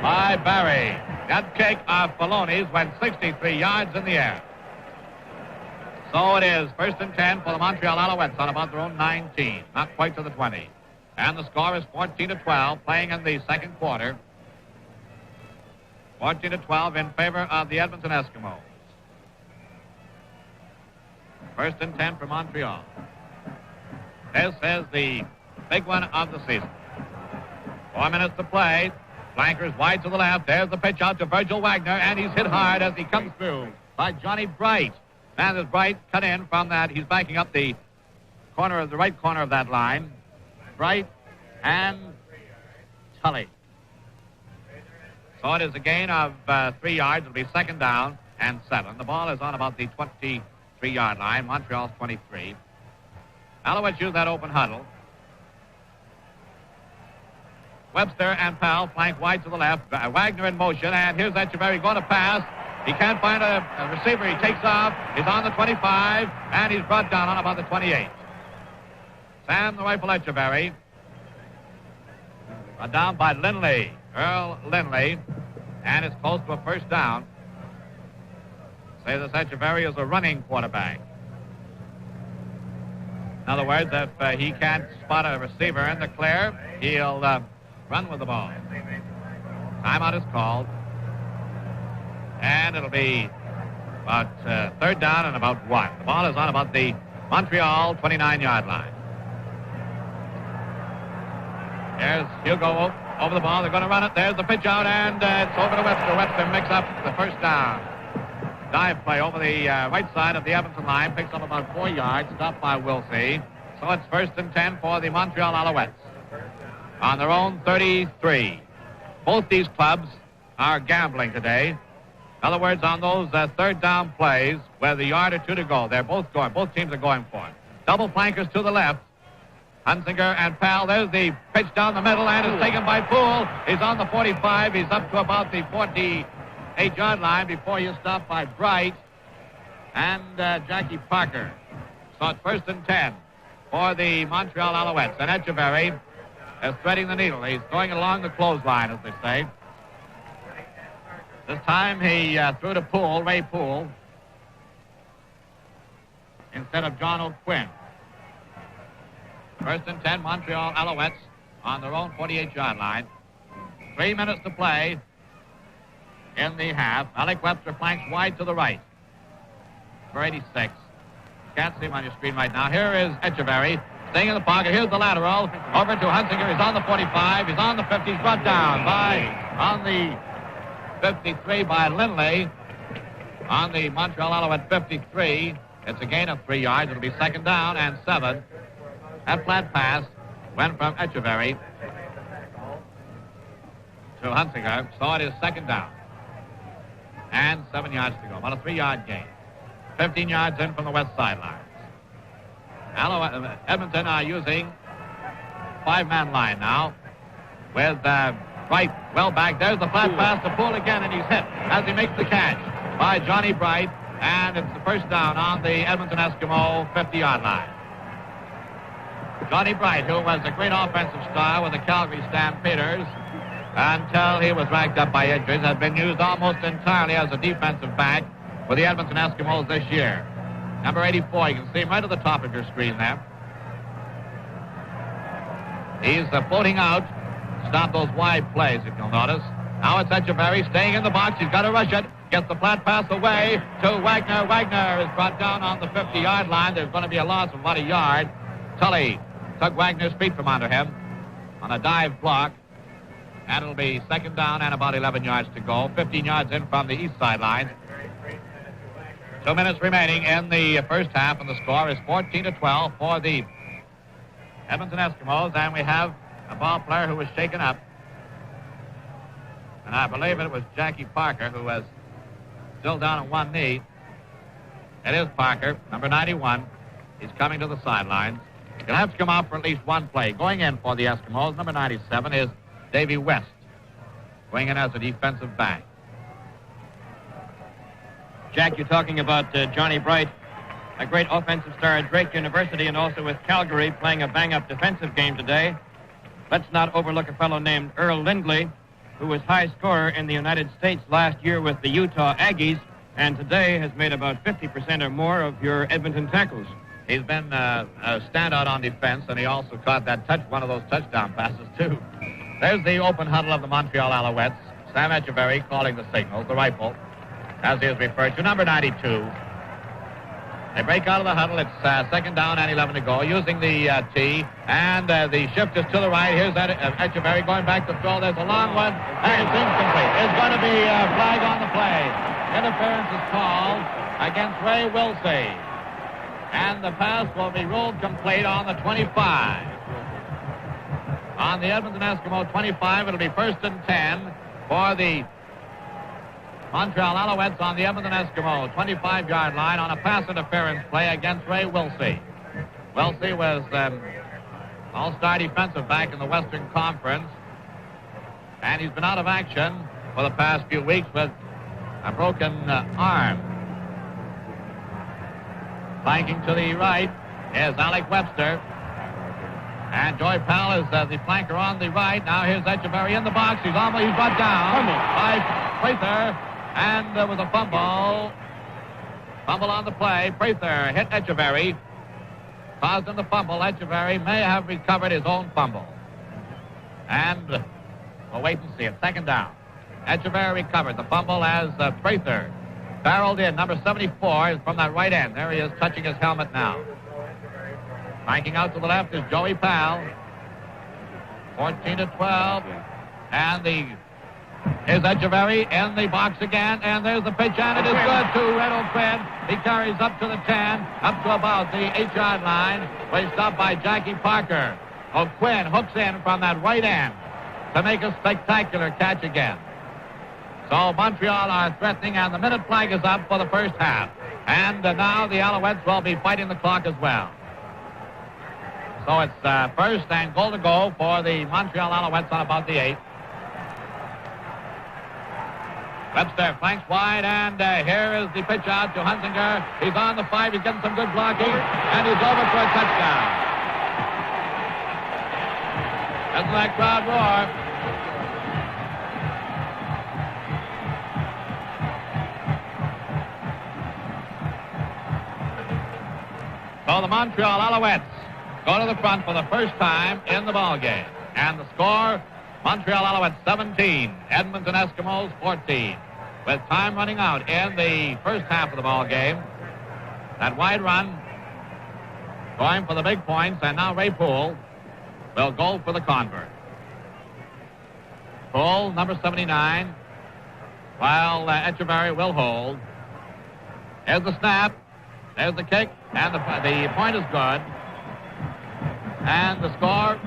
by Barry. That kick of Maloney's went 63 yards in the air. So it is 1st and 10 for the Montreal Alouettes on about their own 19, not quite to the 20. And the score is 14-12, playing in the 2nd quarter. 14-12 in favor of the Edmonton Eskimos. 1st and 10 for Montreal. This is the big one of the season. 4 minutes to play. Flankers wide to the left. There's the pitch out to Virgil Wagner, and he's hit hard as he comes through by Johnny Bright. And as Bright cut in from that, he's backing up the right corner of that line. Bright and Tully. So it is a gain of 3 yards. It'll be 2nd down and 7. The ball is on about the 23-yard line. Montreal's 23. Alouettes use that open huddle. Webster and Powell flank wide to the left. Wagner in motion, and here's Etcheverry going to pass. He can't find a receiver. He takes off. He's on the 25, and he's brought down on about the 28. Sam the Rifle Etcheverry. Brought down by Lindley, Earl Lindley, and it's close to a 1st down. Say this Etcheverry is a running quarterback. In other words, if he can't spot a receiver in the clear, he'll run with the ball. Timeout is called. And it'll be about third down and about 1. The ball is on about the Montreal 29-yard line. He'll go over the ball. They're going to run it. There's the pitch out, and it's over to Webster. Webster picks up the first down. Dive play over the right side of the Edmonton line. Picks up about 4 yards. Stopped by Wilsey. So it's 1st and 10 for the Montreal Alouettes. On their own 33. Both these clubs are gambling today. In other words, on those third down plays with a yard or two to go, they're both going. Both teams are going for it. Double flankers to the left. Hunsinger and Powell. There's the pitch down the middle, and it's taken by Poole. He's on the 45. He's up to about the 48-yard line before he's stopped by Bright and Jackie Parker. So it's 1st and 10 for the Montreal Alouettes. And Echeverry is threading the needle. He's going along the clothesline, as they say. This time he threw to Poole, Ray Poole, instead of John O'Quinn. 1st and 10, Montreal Alouettes on their own 48-yard line. 3 minutes to play in the half. Alec Webster flanks wide to the right for 86. Can't see him on your screen right now. Here is Echeverry staying in the pocket. Here's the lateral over to Hunsinger. He's on the 45. He's on the 50. He's brought down on the 53 by Lindley. On the Montreal Alouette 53. It's a gain of 3 yards. It'll be 2nd down and 7. That flat pass went from Echeverry to Hunsinger, so it is 2nd down and 7 yards to go. About a 3-yard gain. 15 yards in from the west sideline. Edmonton are using 5-man line now with Bright well back. There's the flat pass to Poole again, and he's hit as he makes the catch by Johnny Bright, and it's the 1st down on the Edmonton Eskimo 50-yard line. Johnny Bright, who was a great offensive star with the Calgary Stampeders until he was racked up by injuries, has been used almost entirely as a defensive back for the Edmonton Eskimos this year. Number 84, you can see him right at the top of your screen there. He's floating out, stop those wide plays, if you'll notice. Now it's Echeverry staying in the box. He's got to rush it. Gets the flat pass away to Wagner. Wagner is brought down on the 50-yard line. There's going to be a loss of about a yard. Tully took Wagner's feet from under him on a dive block, and it'll be 2nd down and about 11 yards to go. 15 yards in from the east sideline. 2 minutes remaining in the first half, and the score is 14-12 for the Edmonton Eskimos, and we have a ball player who was shaken up, and I believe it was Jackie Parker, who was still down on one knee. It is Parker, number 91. He's coming to the sidelines. He'll have to come out for at least one play. Going in for the Eskimos, number 97, is Davey West, going in as a defensive back. Jack, you're talking about Johnny Bright, a great offensive star at Drake University and also with Calgary, playing a bang-up defensive game today. Let's not overlook a fellow named Earl Lindley, who was high scorer in the United States last year with the Utah Aggies, and today has made about 50% or more of your Edmonton tackles. He's been a standout on defense, and he also caught one of those touchdown passes, too. There's the open huddle of the Montreal Alouettes. Sam Echeverry calling the signal, the rifle, as he is referred to, number 92. They break out of the huddle. It's 2nd down and 11 to go, using the tee, and the shift is to the right. Here's Echeverry going back to throw. There's a long one, and it's incomplete. There's going to be a flag on the play. Interference is called against Ray Wilsey. And the pass will be ruled complete on the 25. On the Edmonton Eskimo 25, it'll be 1st and 10 for the Montreal Alouettes on the Edmonton Eskimo 25-yard line on a pass interference play against Ray Wilsey. Wilsey was all-star defensive back in the Western Conference, and he's been out of action for the past few weeks with a broken arm. Flanking to the right is Alec Webster. And Joy Powell is the flanker on the right. Now here's Echeverry in the box. He's brought down by Prather. And there was a fumble. Fumble on the play. Prather hit Echeverry. Caused him the fumble. Echeverry may have recovered his own fumble. And we'll wait and see it. 2nd down. Echeverry recovered. The fumble as Prather barreled in. Number 74 is from that right end. There he is, touching his helmet now. Flanking out to the left is Joey Powell. 14-12. And is Echeverry in the box again. And there's the pitch, and it is good to Red O'Quinn. He carries up to the 10, up to about the 8-yard line, where he's stopped by Jackie Parker. O'Quinn hooks in from that right end to make a spectacular catch again. So Montreal are threatening, and the minute flag is up for the first half. And now the Alouettes will be fighting the clock as well. So it's first and goal to go for the Montreal Alouettes on about the 8. Webster flanks wide, and here is the pitch out to Hunsinger. He's on the 5. He's getting some good blocking, and he's over for a touchdown. Doesn't that crowd roar? So the Montreal Alouettes go to the front for the first time in the ball game. And the score, Montreal Alouettes 17, Edmonton Eskimos 14. With time running out in the first half of the ball game. That wide run going for the big points, and now Ray Poole will go for the convert. Poole, number 79, while Echeverry will hold. Here's the snap. There's the kick, and the point is good. And the score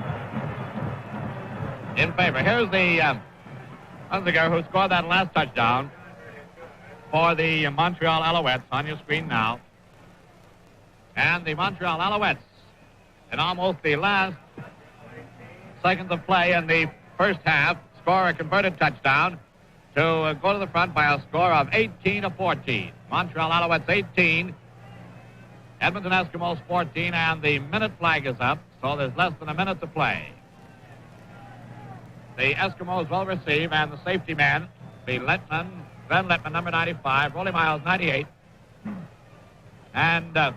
in favor. Here's the Hunsinger, who scored that last touchdown for the Montreal Alouettes on your screen now. And the Montreal Alouettes, in almost the last seconds of play in the first half, score a converted touchdown to go to the front by a score of 18-14. Montreal Alouettes 18, Edmonton Eskimos 14, and the minute flag is up, so there's less than a minute to play. The Eskimos will receive, and the safety man, Glenn Littman, number 95, Rolly Miles, 98, and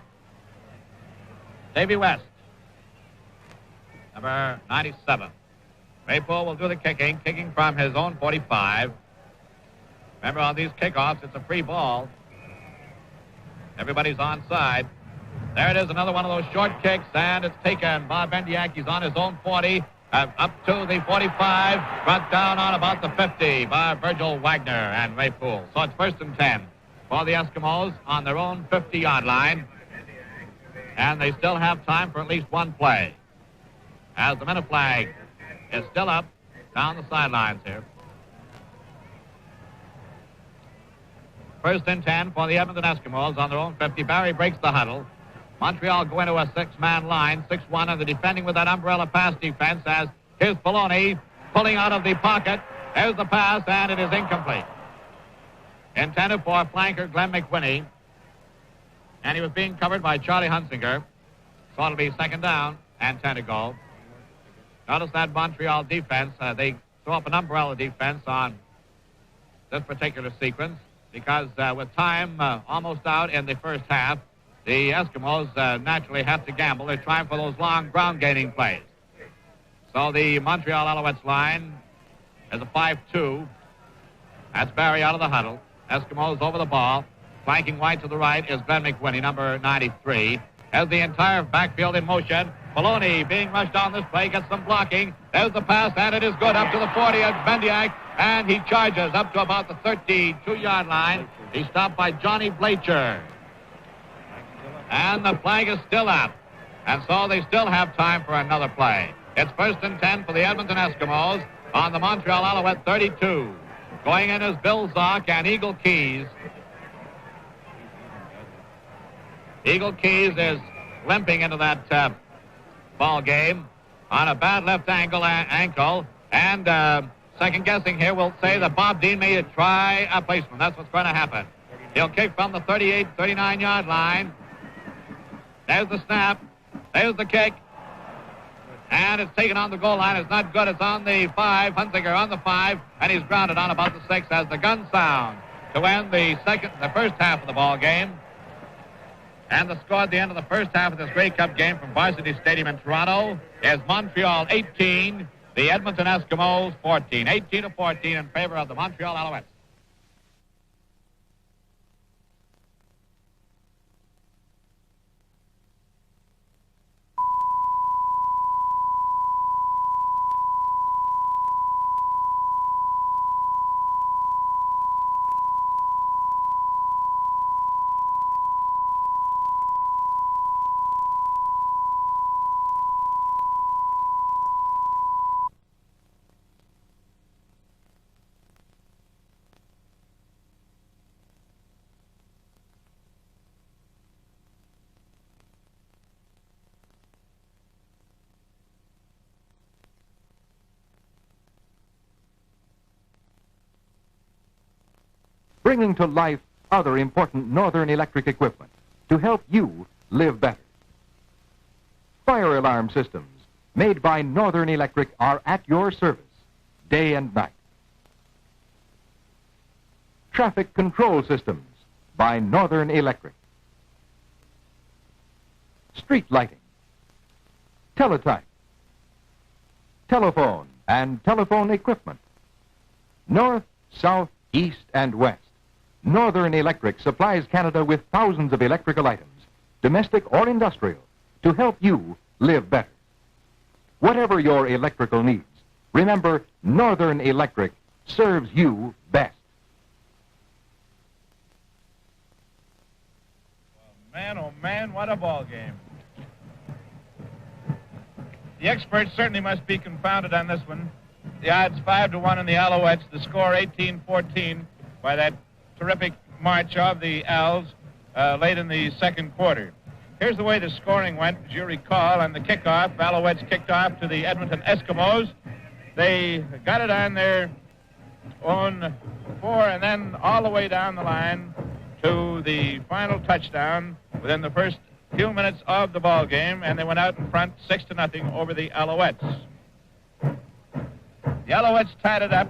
Davey West, number 97. Ray Poole will do the kicking from his own 45. Remember, on these kickoffs, it's a free ball. Everybody's onside. There it is, another one of those short kicks, and it's taken. Bob Bendiaki's on his own 40, up to the 45, brought down on about the 50 by Virgil Wagner and Ray Poole. So it's first and 10 for the Eskimos on their own 50-yard line, and they still have time for at least one play, as the minute flag is still up down the sidelines here. First and 10 for the Edmonton Eskimos on their own 50. Barry breaks the huddle. Montreal go into a 6-man line, 6-1, and they're defending with that umbrella pass defense as here's Poloni pulling out of the pocket. There's the pass, and it is incomplete. Intended for flanker Glenn McWhinney, and he was being covered by Charlie Hunsinger. So it'll be second down and 10 to go. Notice that Montreal defense, they throw up an umbrella defense on this particular sequence because with time almost out in the first half, the Eskimos naturally have to gamble. They're trying for those long ground-gaining plays. So the Montreal Alouettes line is a 5-2. That's Barry out of the huddle. Eskimos over the ball. Flanking wide to the right is Glenn McWhinney, number 93. Has the entire backfield in motion. Poloni being rushed on this play, gets some blocking. There's the pass, and it is good up to the 40 of Bendiak, and he charges up to about the 32-yard line. He's stopped by Johnny Blacher. And the flag is still up. And so they still have time for another play. It's first and 10 for the Edmonton Eskimos on the Montreal Alouette 32. Going in is Bill Zock and Eagle Keys. Eagle Keys is limping into that ball game on a bad left ankle. And second guessing here, we'll say that Bob Dean may try a placement. That's what's going to happen. He'll kick from the 38, 39-yard line. There's the snap. There's the kick. And it's taken on the goal line. It's not good. It's on the 5. Hunsinger on the 5. And he's grounded on about the 6 as the gun sounds to end the first half of the ball game. And the score at the end of the first half of this Grey Cup game from Varsity Stadium in Toronto is Montreal 18, The Edmonton Eskimos 14, 18-14 in favor of the Montreal Alouettes. Bringing to life other important Northern Electric equipment to help you live better. Fire alarm systems made by Northern Electric are at your service day and night. Traffic control systems by Northern Electric. Street lighting, teletype, telephone and telephone equipment. North, south, east, and west. Northern Electric supplies Canada with thousands of electrical items, domestic or industrial, to help you live better. Whatever your electrical needs, remember Northern Electric serves you best. Man, oh man, what a ball game. The experts certainly must be confounded on this one. The odds 5-1 in the Alouettes, the score 18-14 by that terrific march of the Als late in the second quarter. Here's the way the scoring went, as you recall, on the kickoff. Alouettes kicked off to the Edmonton Eskimos. They got it on their own 4 and then all the way down the line to the final touchdown within the first few minutes of the ball game, and they went out in front 6-0 over the Alouettes. The Alouettes tied it up.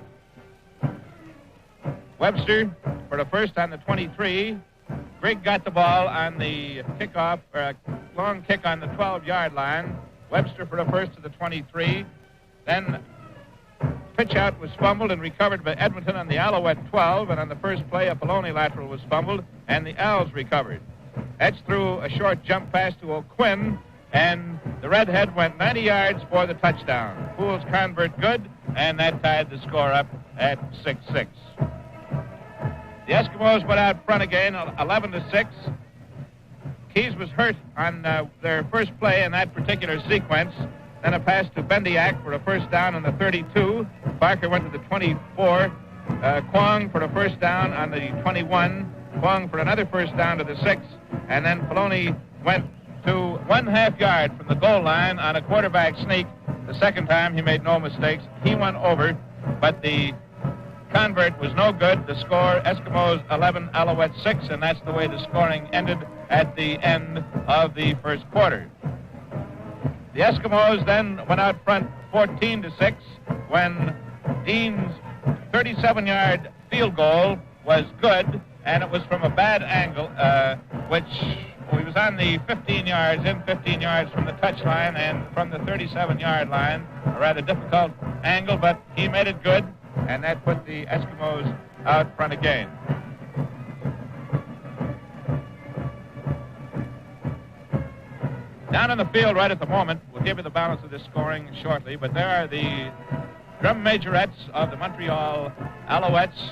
Webster for the first on the 23. Grigg got the ball on the kickoff, or a long kick on the 12-yard line. Webster for the first to the 23. Then pitch out was fumbled and recovered by Edmonton on the Alouette 12, and on the first play a Poloni lateral was fumbled, and the Als recovered. Etch threw a short jump pass to O'Quinn, and the Redhead went 90 yards for the touchdown. Poole's convert good, and that tied the score up at 6-6. The Eskimos went out front again, 11-6. Keys was hurt on their first play in that particular sequence. Then a pass to Bendiak for a first down on the 32. Barker went to the 24. Kwong for the first down on the 21. Kwong for another first down to the 6. And then Poloni went to 1/2 yard from the goal line on a quarterback sneak. The second time he made no mistakes. He went over, but the convert was no good. The score, Eskimos 11, Alouettes 6, and that's the way the scoring ended at the end of the first quarter. The Eskimos then went out front 14-6 when Dean's 37-yard field goal was good, and it was from a bad angle, which he was on the 15 yards from the touchline and from the 37-yard line. A rather difficult angle, but he made it good, and that put the Eskimos out front again. Down in the field right at the moment, we'll give you the balance of this scoring shortly, but there are the drum majorettes of the Montreal Alouettes.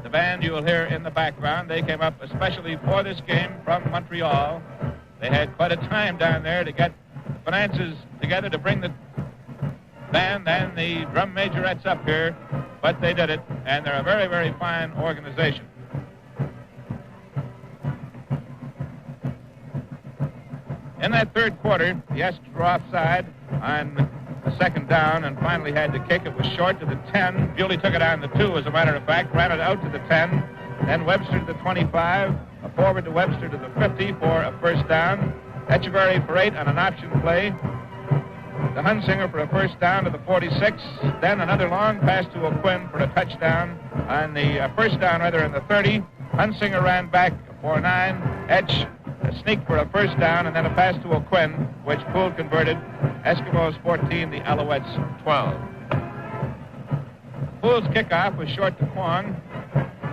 The band you will hear in the background, they came up especially for this game from Montreal. They had quite a time down there to get the finances together to bring the band and the drum majorettes up here, but they did it, and they're a very, very fine organization. In that third quarter, the Eskimos were offside on the second down and finally had to kick. It was short to the 10. Bewley took it on the 2, as a matter of fact, ran it out to the 10. Then Webster to the 25, a forward to Webster to the 50 for a first down. Echeverry for 8 on an option play. The Hunsinger for a first down to the 46. Then another long pass to O'Quinn for a touchdown on the first down, in the 30. Hunsinger ran back for 9. Etch a sneak for a first down, and then a pass to O'Quinn, which Poole converted Eskimos 14, the Alouettes 12. Poole's kickoff was short to Kwong.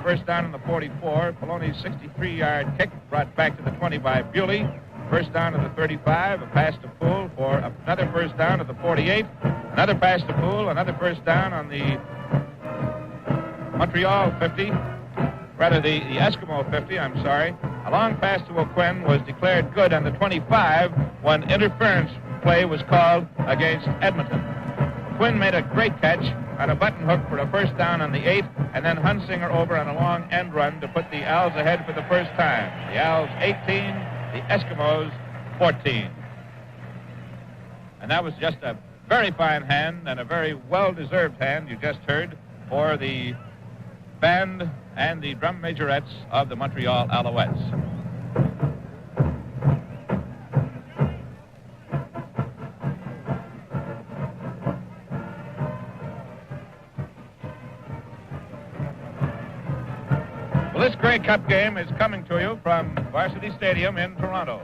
First down on the 44. Poloni's 63-yard kick brought back to the 20 by Bewley. First down to the 35. A pass to Poole for another first down at the 48. Another pass to Poole. Another first down on the Montreal 50. Rather, the Eskimo 50, I'm sorry. A long pass to O'Quinn was declared good on the 25 when interference play was called against Edmonton. O'Quinn made a great catch on a button hook for a first down on the 8, and then Hunsinger over on a long end run to put the Owls ahead for the first time. The Owls 18, the Eskimos 14. And that was just a very fine hand and a very well-deserved hand you just heard for the band and the drum majorettes of the Montreal Alouettes. Well, this Grey Cup game is coming to you from Varsity Stadium in Toronto.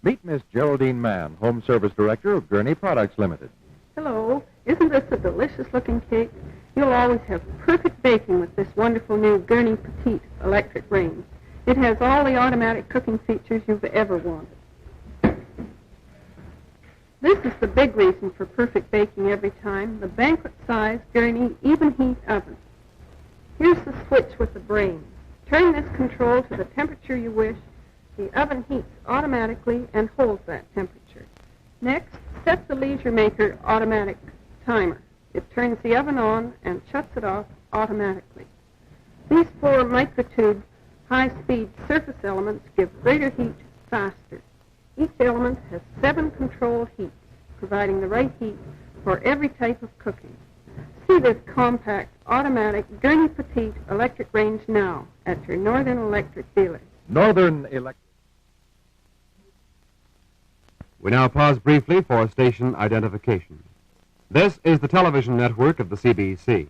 Meet Miss Geraldine Mann, Home Service Director of Gurney Products Limited. Hello. Isn't this a delicious-looking cake? You'll always have perfect baking with this wonderful new Gurney Petite electric range. It has all the automatic cooking features you've ever wanted. This is the big reason for perfect baking every time, the banquet-size Gurney even heat oven. Here's the switch with the brains. Turn this control to the temperature you wish. The oven heats automatically and holds that temperature. Next, set the Leisure Maker automatic timer. It turns the oven on and shuts it off automatically. These 4 microtube high-speed surface elements give greater heat faster. Each element has 7 control heats, providing the right heat for every type of cooking. See this compact, automatic Gurney Petite electric range now at your Northern Electric dealer. Northern Electric. We now pause briefly for station identification. This is the television network of the CBC.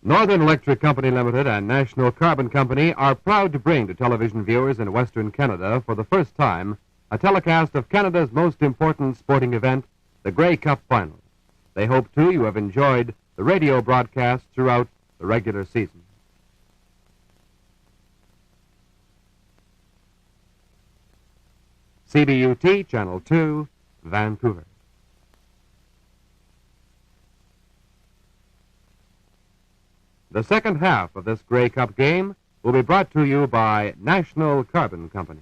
Northern Electric Company Limited and National Carbon Company are proud to bring to television viewers in Western Canada for the first time a telecast of Canada's most important sporting event, the Grey Cup Final. They hope, too, you have enjoyed the radio broadcast throughout the regular season. CBUT Channel 2, Vancouver. The second half of this Grey Cup game will be brought to you by National Carbon Company.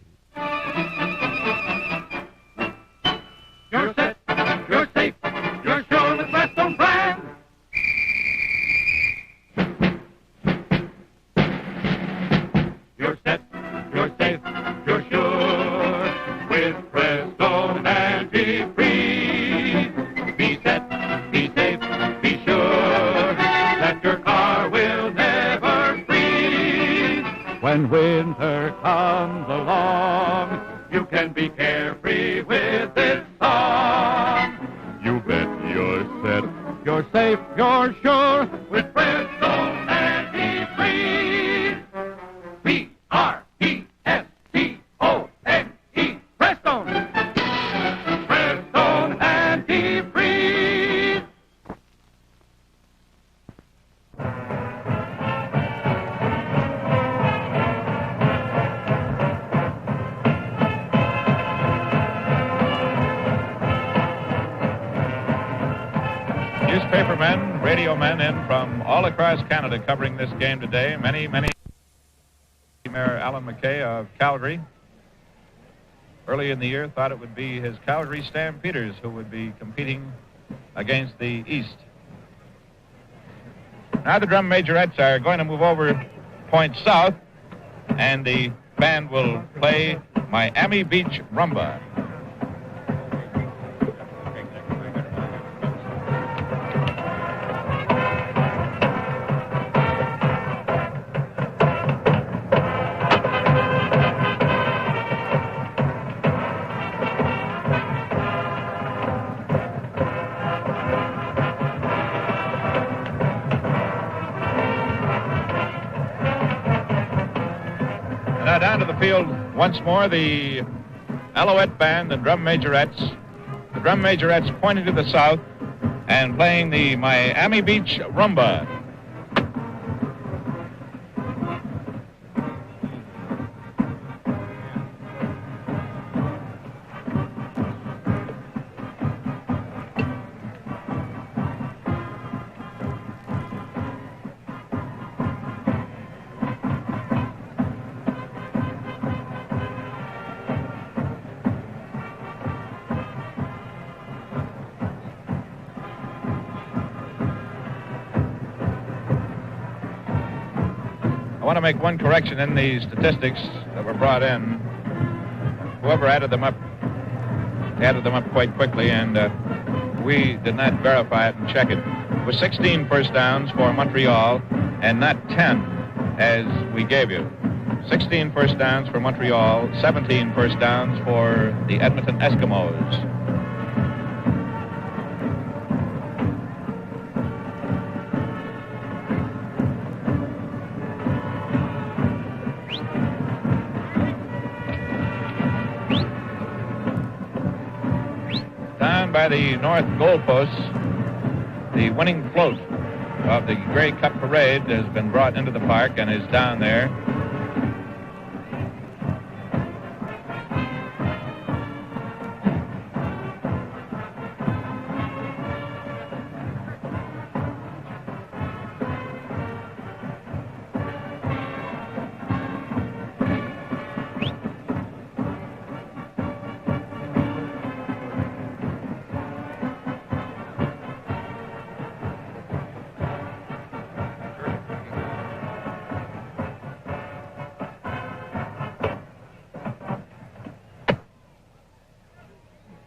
You're set, you're safe, you're sure with Redstone brand. You're set, you're safe, you're sure with Redstone antifreeze. Be set, be safe, be sure that your car will never freeze. When winter comes along, you can be carefree with this song. You bet you're set, you're safe, you're sure with Redstone antifreeze. P-R-E-S-T-O-N-E, Redstone. Redstone antifreeze. Newspapermen, radio men in from all across Canada covering this game today. Many Mayor Alan McKay of Calgary early in the year thought it would be his Calgary Stampeders who would be competing against the East. Now the drum majorettes are going to move over point south, and the band will play Miami Beach Rumba. Now down to the field once more, the Alouette Band, the drum majorettes. The drum majorettes pointing to the south and playing the Miami Beach Rumba. I want to make one correction in these statistics that were brought in. Whoever added them up quite quickly, and we did not verify it and check it. It was 16 first downs for Montreal and not 10 as we gave you. 16 first downs for Montreal, 17 first downs for the Edmonton Eskimos. Down by the north goalposts, the winning float of the Grey Cup Parade has been brought into the park and is down there.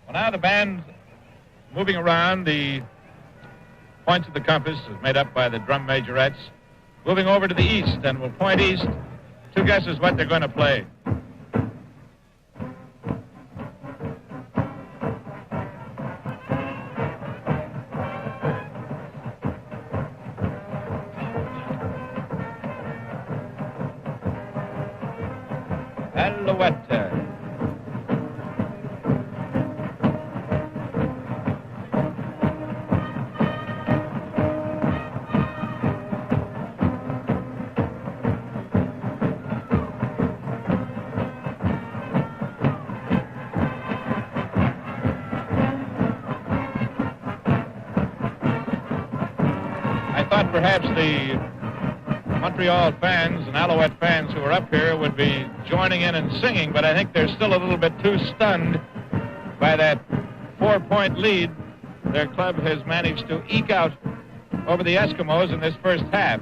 Well, now the band moving around, the points of the compass is made up by the drum majorettes, moving over to the east, and will point east. Two guesses what they're going to play. Alouette. I thought perhaps the Montreal fans and Alouette fans who are up here would be joining in and singing, but I think they're still a little bit too stunned by that 4-point lead their club has managed to eke out over the Eskimos in this first half.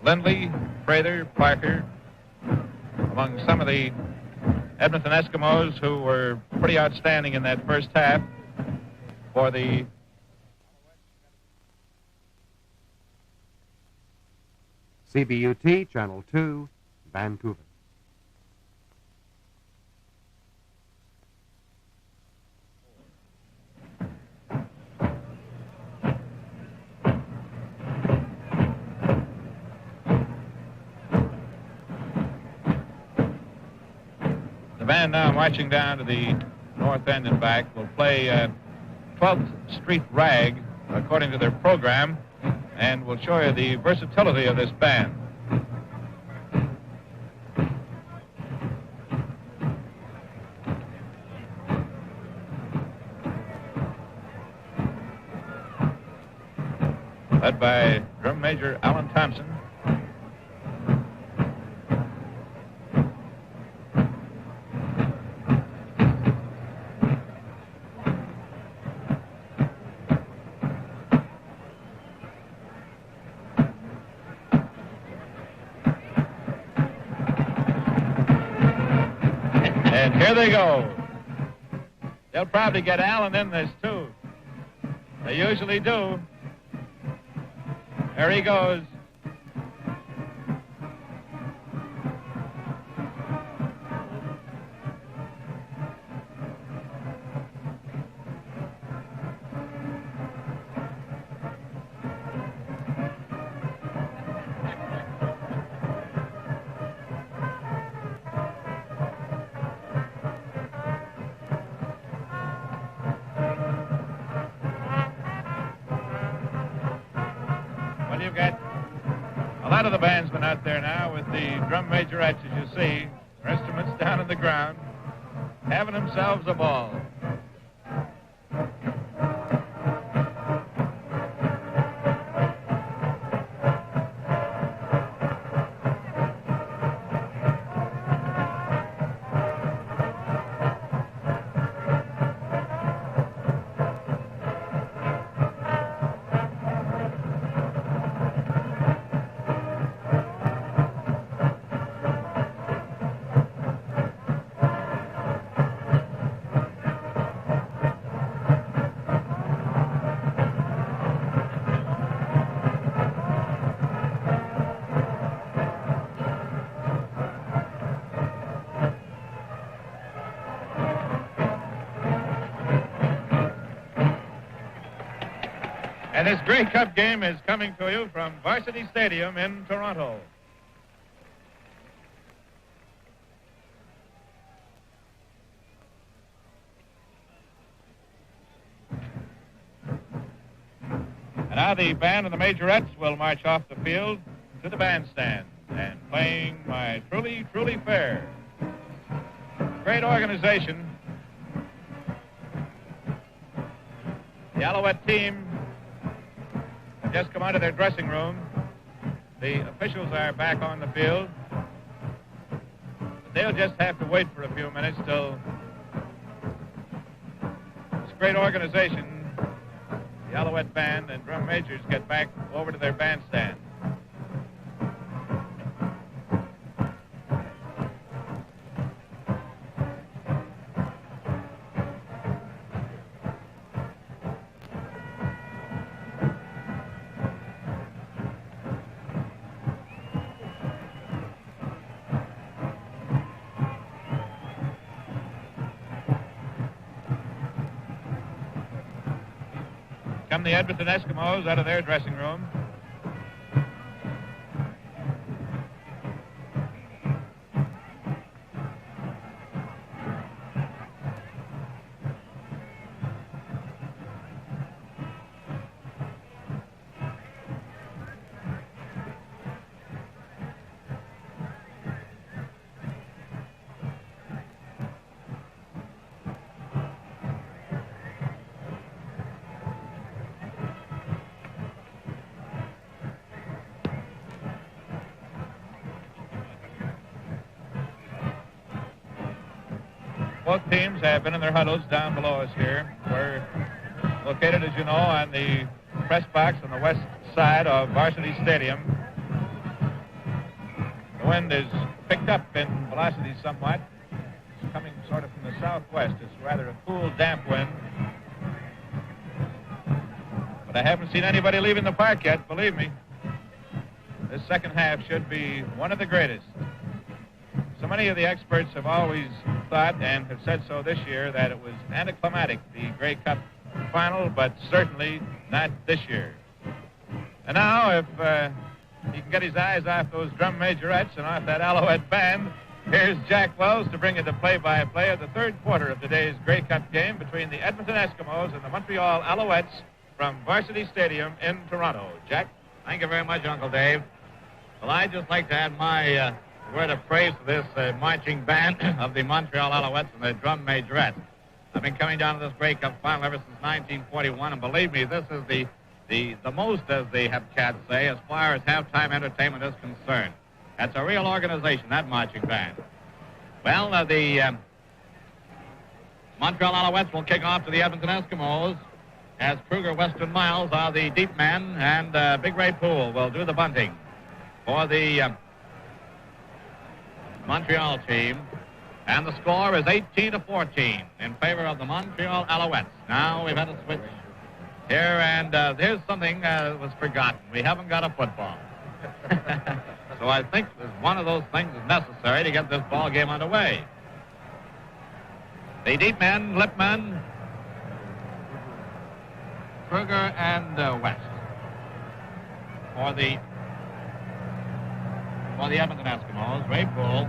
Lindley, Prather, Parker, among some of the Edmonton Eskimos who were pretty outstanding in that first half for the CBUT, Channel 2, Vancouver. The band now marching down to the north end and back will play 12th Street Rag according to their program, and will show you the versatility of this band. Led by Drum Major Alan Thompson. And here they go. They'll probably get Allen in this, too. They usually do. There he goes. out there now with the drum majorettes, as you see, their instruments down on the ground, having themselves a ball. And this Grey Cup game is coming to you from Varsity Stadium in Toronto. And now the band and the majorettes will march off the field to the bandstand and playing My Truly, Truly Fair. Great organization. The Alouette team just come out of their dressing room. The officials are back on the field. They'll just have to wait for a few minutes till this great organization, the Alouette Band and drum majors, get back over to their bandstand. Come the Edmonton Eskimos out of their dressing room. Both teams have been in their huddles down below us here. We're located, as you know, on the press box on the west side of Varsity Stadium. The wind is picked up in velocity somewhat. It's coming sort of from the southwest. It's rather a cool, damp wind. But I haven't seen anybody leaving the park yet, believe me. This second half should be one of the greatest. So many of the experts have always thought, and have said so this year, that it was anticlimactic, the Grey Cup final, but certainly not this year. And now, if he can get his eyes off those drum majorettes and off that Alouette band, here's Jack Wells to bring you the play-by-play of the third quarter of today's Grey Cup game between the Edmonton Eskimos and the Montreal Alouettes from Varsity Stadium in Toronto. Jack? Thank you very much, Uncle Dave. Well, I'd just like to add my word of praise to this marching band of the Montreal Alouettes and the drum majorettes. I've been coming down to this Grey Cup final ever since 1941, and believe me, this is the most, as the cats say, as far as halftime entertainment is concerned. That's a real organization, that marching band. Well, the Montreal Alouettes will kick off to the Edmonton Eskimos, as Kruger, Western Miles are the deep men, and Big Ray Poole will do the bunting for the Montreal team, and the score is 18-14 in favor of the Montreal Alouettes. Now we've had a switch here, and here's something that was forgotten. We haven't got a football. So I think one of those things is necessary to get this ball game underway. The deep men, Lipman, Kruger, and West for the Edmonton Eskimos. Ray Poole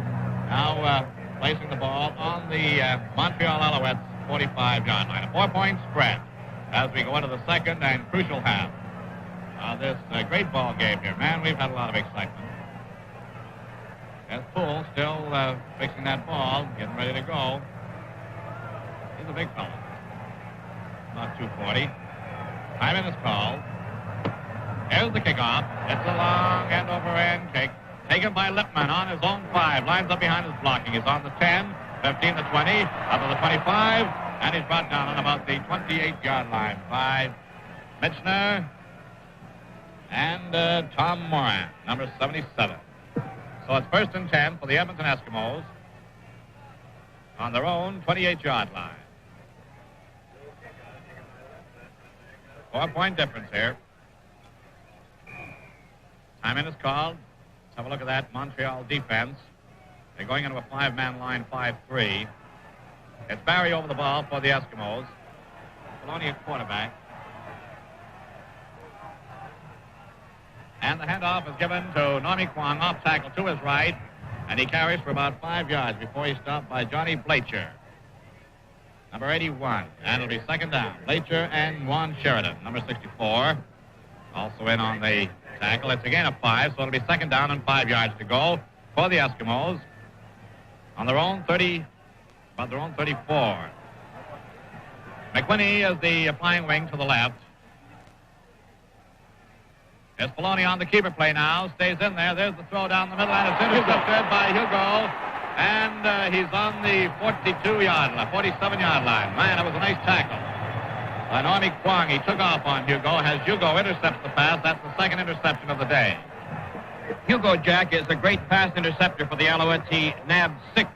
now placing the ball on the Montreal Alouettes 45-yard line. A 4-point spread as we go into the second and crucial half. This great ball game here. Man, we've had a lot of excitement. There's Poole still fixing that ball, getting ready to go. He's a big fella. About 240. Time in is called. Here's the kickoff. It's a long end-over-end kick. Taken by Lippman on his own 5. Lines up behind his blocking. He's on the 10, 15, the 20, up to the 25, and he's brought down on about the 28-yard line by Mitchner and Tom Moran, number 77. So it's 1st and 10 for the Edmonton Eskimos on their own 28-yard line. 4-point difference here. Time in is called. Let's have a look at that Montreal defense. They're going into a 5-man line, 5-3. It's Barry over the ball for the Eskimos. Maloney at quarterback. And the handoff is given to Normie Kwong, off tackle to his right. And he carries for about 5 yards before he's stopped by Johnny Blacher, number 81. And it'll be 2nd down. Blacher and Juan Sheridan, number 64, also in on the tackle. It's a gain of 5, so it'll be 2nd down and 5 yards to go for the Eskimos on their own 30, about their own 34. McWhinney is the flying wing to the left. There's Filoni on the keeper play now. Stays in there. There's the throw down the middle, and it's intercepted by Hugo. And he's on the 47-yard line. Man, it was a nice tackle by Normie Kwong. He took off on Hugo. As Hugo intercepts the pass, that's the 2nd interception of the day. Hugo, Jack, is a great pass interceptor for the Alouettes. He nabbed 6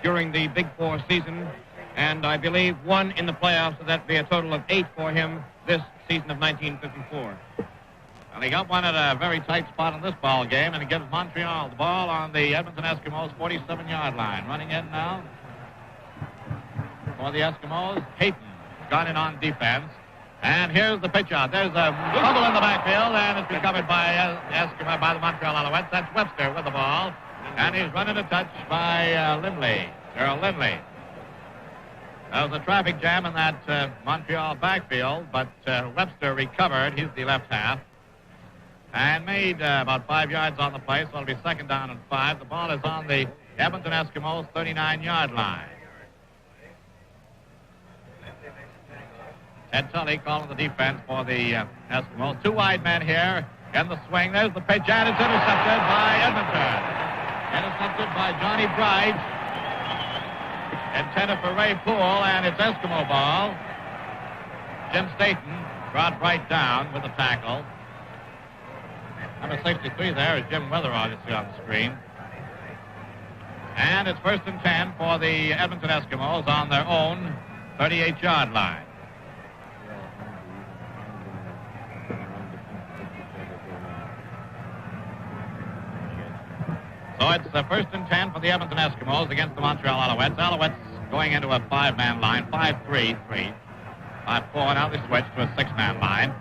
during the Big 4 season, and I believe 1 in the playoffs, so that'd be a total of 8 for him this season of 1954. Well, he got one at a very tight spot in this ball game, and it gives Montreal the ball on the Edmonton Eskimos 47-yard line. Running in now for the Eskimos. Hayton got in on defense. And here's the pitch out. There's a fumble in the backfield, and it's recovered by the Montreal Alouettes. That's Webster with the ball. And he's running a touch by Lindley, Earl Lindley. There was a traffic jam in that Montreal backfield, but Webster recovered. He's the left half. And made about 5 yards on the play, so it'll be 2nd down and 5. The ball is on the Edmonton Eskimos 39-yard line. Ted Tully calling the defense for the Eskimos. 2 wide men here in the swing. There's the pitch, and it's intercepted by Edmonton. Intercepted by Johnny Bright. Intended for Ray Poole, and it's Eskimo ball. Jim Staton brought Bright down with the tackle. Number 63 there is Jim Weatherall, you see on the screen. And it's 1st and 10 for the Edmonton Eskimos on their own 38-yard line. So it's 1st and 10 for the Edmonton Eskimos against the Montreal Alouettes. Alouettes going into a 5-man line, 5-3-3. 5-4, now they switch to a 6-man line.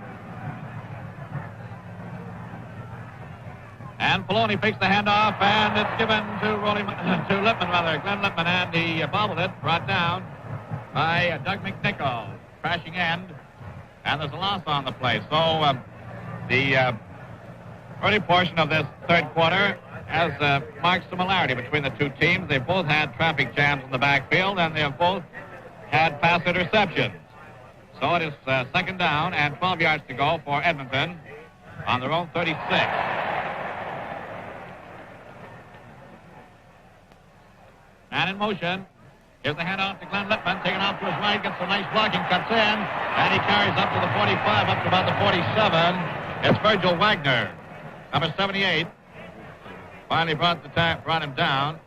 And Filoni fakes the handoff, and it's given to Glenn Lippman, and he bobbled it, brought down by Doug McNichol, crashing end, and there's a loss on the play. So the early portion of this 3rd quarter has marked similarity between the 2 teams. They've both had traffic jams in the backfield, and they have both had pass interceptions. So it is 2nd down and 12 yards to go for Edmonton on their own 36. Man in motion. Here's the handoff to Glenn Lippman, taken off to his right, gets some nice blocking, cuts in, and he carries up to the 45, up to about the 47. It's Virgil Wagner, number 78. Finally brought him down,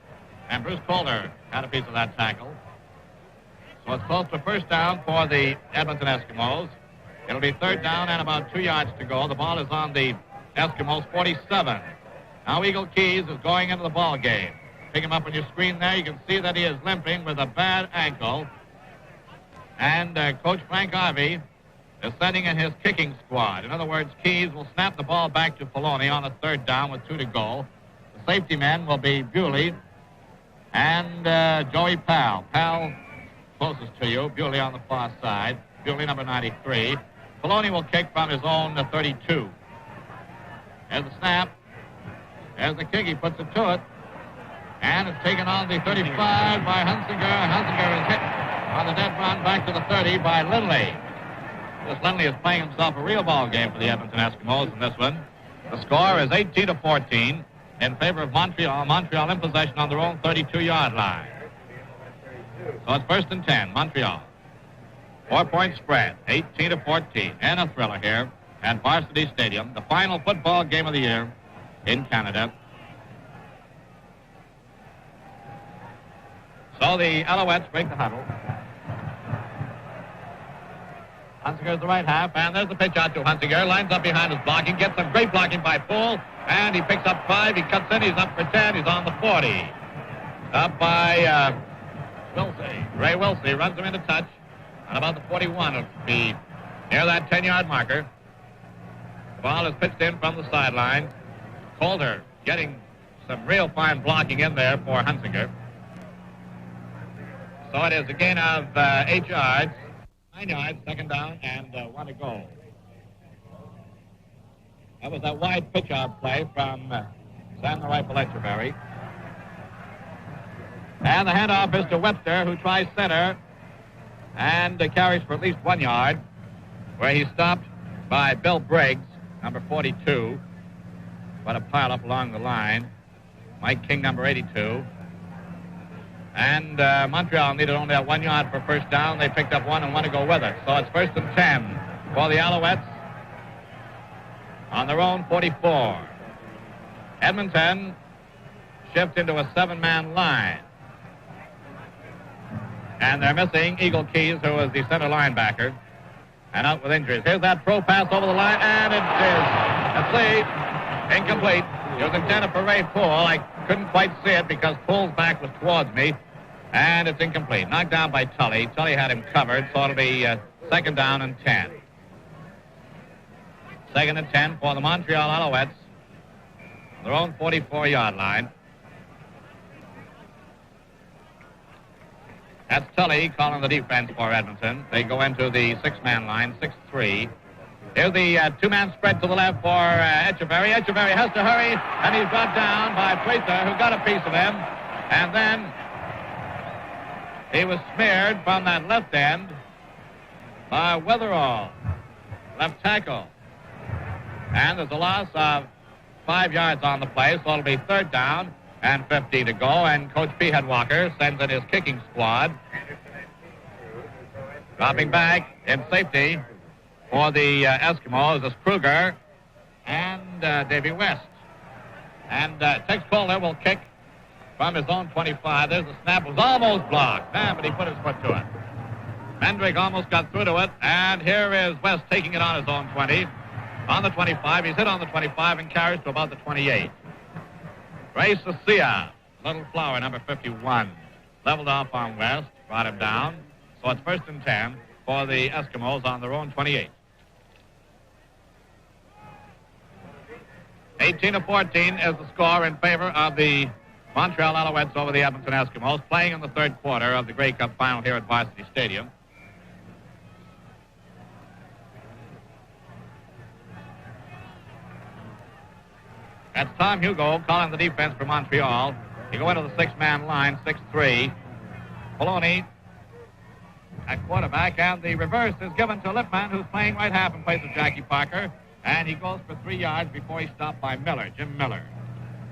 and Bruce Calder had a piece of that tackle. So it's close to 1st down for the Edmonton Eskimos. It'll be 3rd down and about 2 yards to go. The ball is on the Eskimos 47. Now Eagle Keys is going into the ball game. Pick him up on your screen there. You can see that he is limping with a bad ankle. And Coach Frank Harvey is sending in his kicking squad. In other words, Keys will snap the ball back to Filoni on a 3rd down with 2 to go. The safety men will be Bewley and Joey Powell. Powell closest to you. Bewley on the far side. Bewley number 93. Filoni will kick from his own 32. There's the snap. There's the kick. He puts it to it. And it's taken on the 35 by Hunsinger. Hunsinger is hit on the dead run back to the 30 by Lindley. This Lindley is playing himself a real ball game for the Edmonton Eskimos in this one. The score is 18-14 in favor of Montreal. Montreal in possession on their own 32-yard line. So it's 1st and 10, Montreal. 4-point spread, 18-14. And a thriller here at Varsity Stadium, the final football game of the year in Canada. So the Alouettes break the huddle. Hunsinger's the right half, and there's the pitch out to Hunsinger. Lines up behind his blocking, gets some great blocking by Poole, and he picks up 5. He cuts in, he's up for 10. He's on the 40. Up by Wilsey. Ray Wilsey runs him into touch. On about the 41, it'll be near that 10-yard marker. The ball is pitched in from the sideline. Calder getting some real fine blocking in there for Hunsinger. So it is a gain of 8 yards. 9 yards, 2nd down, and 1 to go. That was that wide pitch-out play from Sam the Rifle Etcheverry. And the handoff is to Webster, who tries center and carries for at least 1 yard, where he's stopped by Bill Briggs, number 42. What a pile up along the line. Mike King, number 82. And Montreal needed only that 1 yard for 1st down. They picked up 1 and 1 to go with it. So it's 1st and 10 for the Alouettes on their own 44. Edmonton shift into a 7-man line. And they're missing Eagle Keys, who is the center linebacker, and out with injuries. Here's that throw pass over the line, and it is incomplete. It was intended for Ray Poole. I couldn't quite see it because Poole's back was towards me, and it's incomplete. Knocked down by Tully. Tully had him covered, so it'll be 2nd down and 10. 2nd and 10 for the Montreal Alouettes on their own 44-yard line. That's Tully calling the defense for Edmonton. They go into the 6-man line, 6-3. Here's the 2-man spread to the left for Etcheverry. Etcheverry has to hurry, and he's brought down by Fraser, who got a piece of him. And then he was smeared from that left end by Weatherall, left tackle. And there's a loss of 5 yards on the play, so it'll be 3rd down and 50 to go. And Coach P. Headwalker sends in his kicking squad. Dropping back in safety for the Eskimos is Kruger and Davy West. And Tex Calder will kick from his own 25. There's the snap. It was almost blocked. But he put his foot to it. Mendrick almost got through to it. And here is West taking it on his own 20. On the 25. He's hit on the 25 and carries to about the 28. Ray Sacia, Little Flower, number 51. Leveled off on West. Brought him down. So it's 1st and 10 for the Eskimos on their own 28. 18-14 is the score in favor of the Montreal Alouettes over the Edmonton Eskimos, playing in the 3rd quarter of the Grey Cup final here at Varsity Stadium. That's Tom Hugo calling the defense for Montreal. You go into the 6-man line, 6-3. Poloni at quarterback, and the reverse is given to Lipman, who's playing right half in place of Jackie Parker, and he goes for 3 yards before he's stopped by Miller, Jim Miller,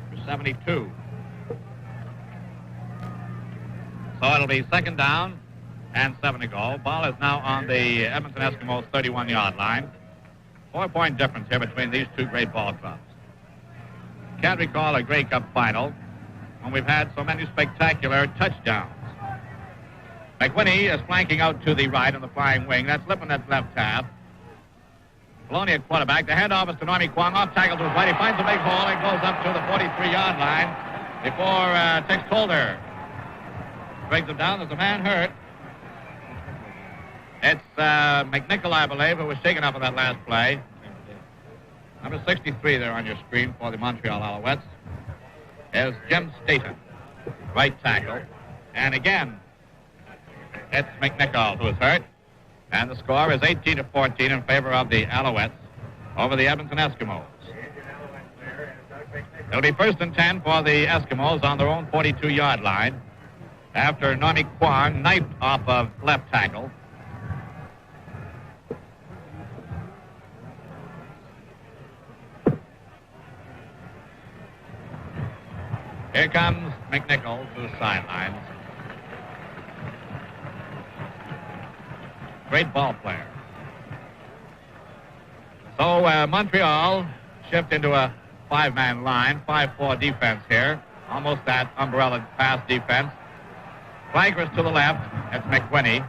for 72. So it'll be 2nd down and 7 to go. Ball is now on the Edmonton Eskimos 31-yard line. 4-point difference here between these two great ball clubs. Can't recall a Grey Cup final when we've had so many spectacular touchdowns. McWhinney is flanking out to the right on the flying wing. That's Lippman at left half. Maloney at quarterback. The handoff is to Normie Kwong. Off tackle to his right. He finds a big hole and goes up to the 43-yard line before Tex Calder brings him down. There's a man hurt. It's McNichol, I believe, who was shaken up in that last play. Number 63 there on your screen for the Montreal Alouettes is Jim Staton, right tackle. And again, it's McNichol who is hurt. And the score is 18-14 in favor of the Alouettes over the Edmonton Eskimos. It'll be 1st and 10 for the Eskimos on their own 42-yard line after Normie Kwong knifed off of left tackle. Here comes McNichol to the sidelines. Great ball player. So Montreal shift into a 5-man line, 5-4 defense here. Almost that umbrella pass defense. Flankers to the left. That's McWhinney.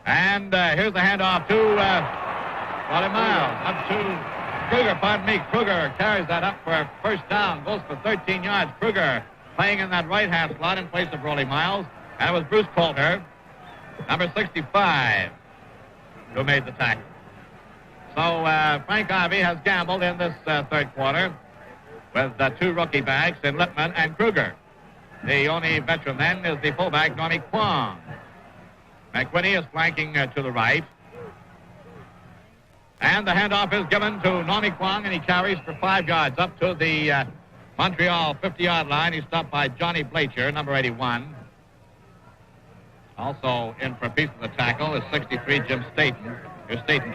And here's the handoff to Wally Miles. Up to Kruger, Kruger carries that up for a first down. Goes for 13 yards. Kruger playing in that right-hand slot in place of Rollie Miles. And it was Bruce Coulter, number 65, who made the tackle. So Frank Ivy has gambled in this third quarter with 2 rookie backs in Lippman and Kruger. The only veteran then is the fullback, Normie Kwong. McWhinney is flanking to the right. And the handoff is given to Normie Kwong, and he carries for 5 yards up to the Montreal 50-yard line. He's stopped by Johnny Blacher, number 81. Also in for a piece of the tackle is 63, Jim Staten. Here's Staten.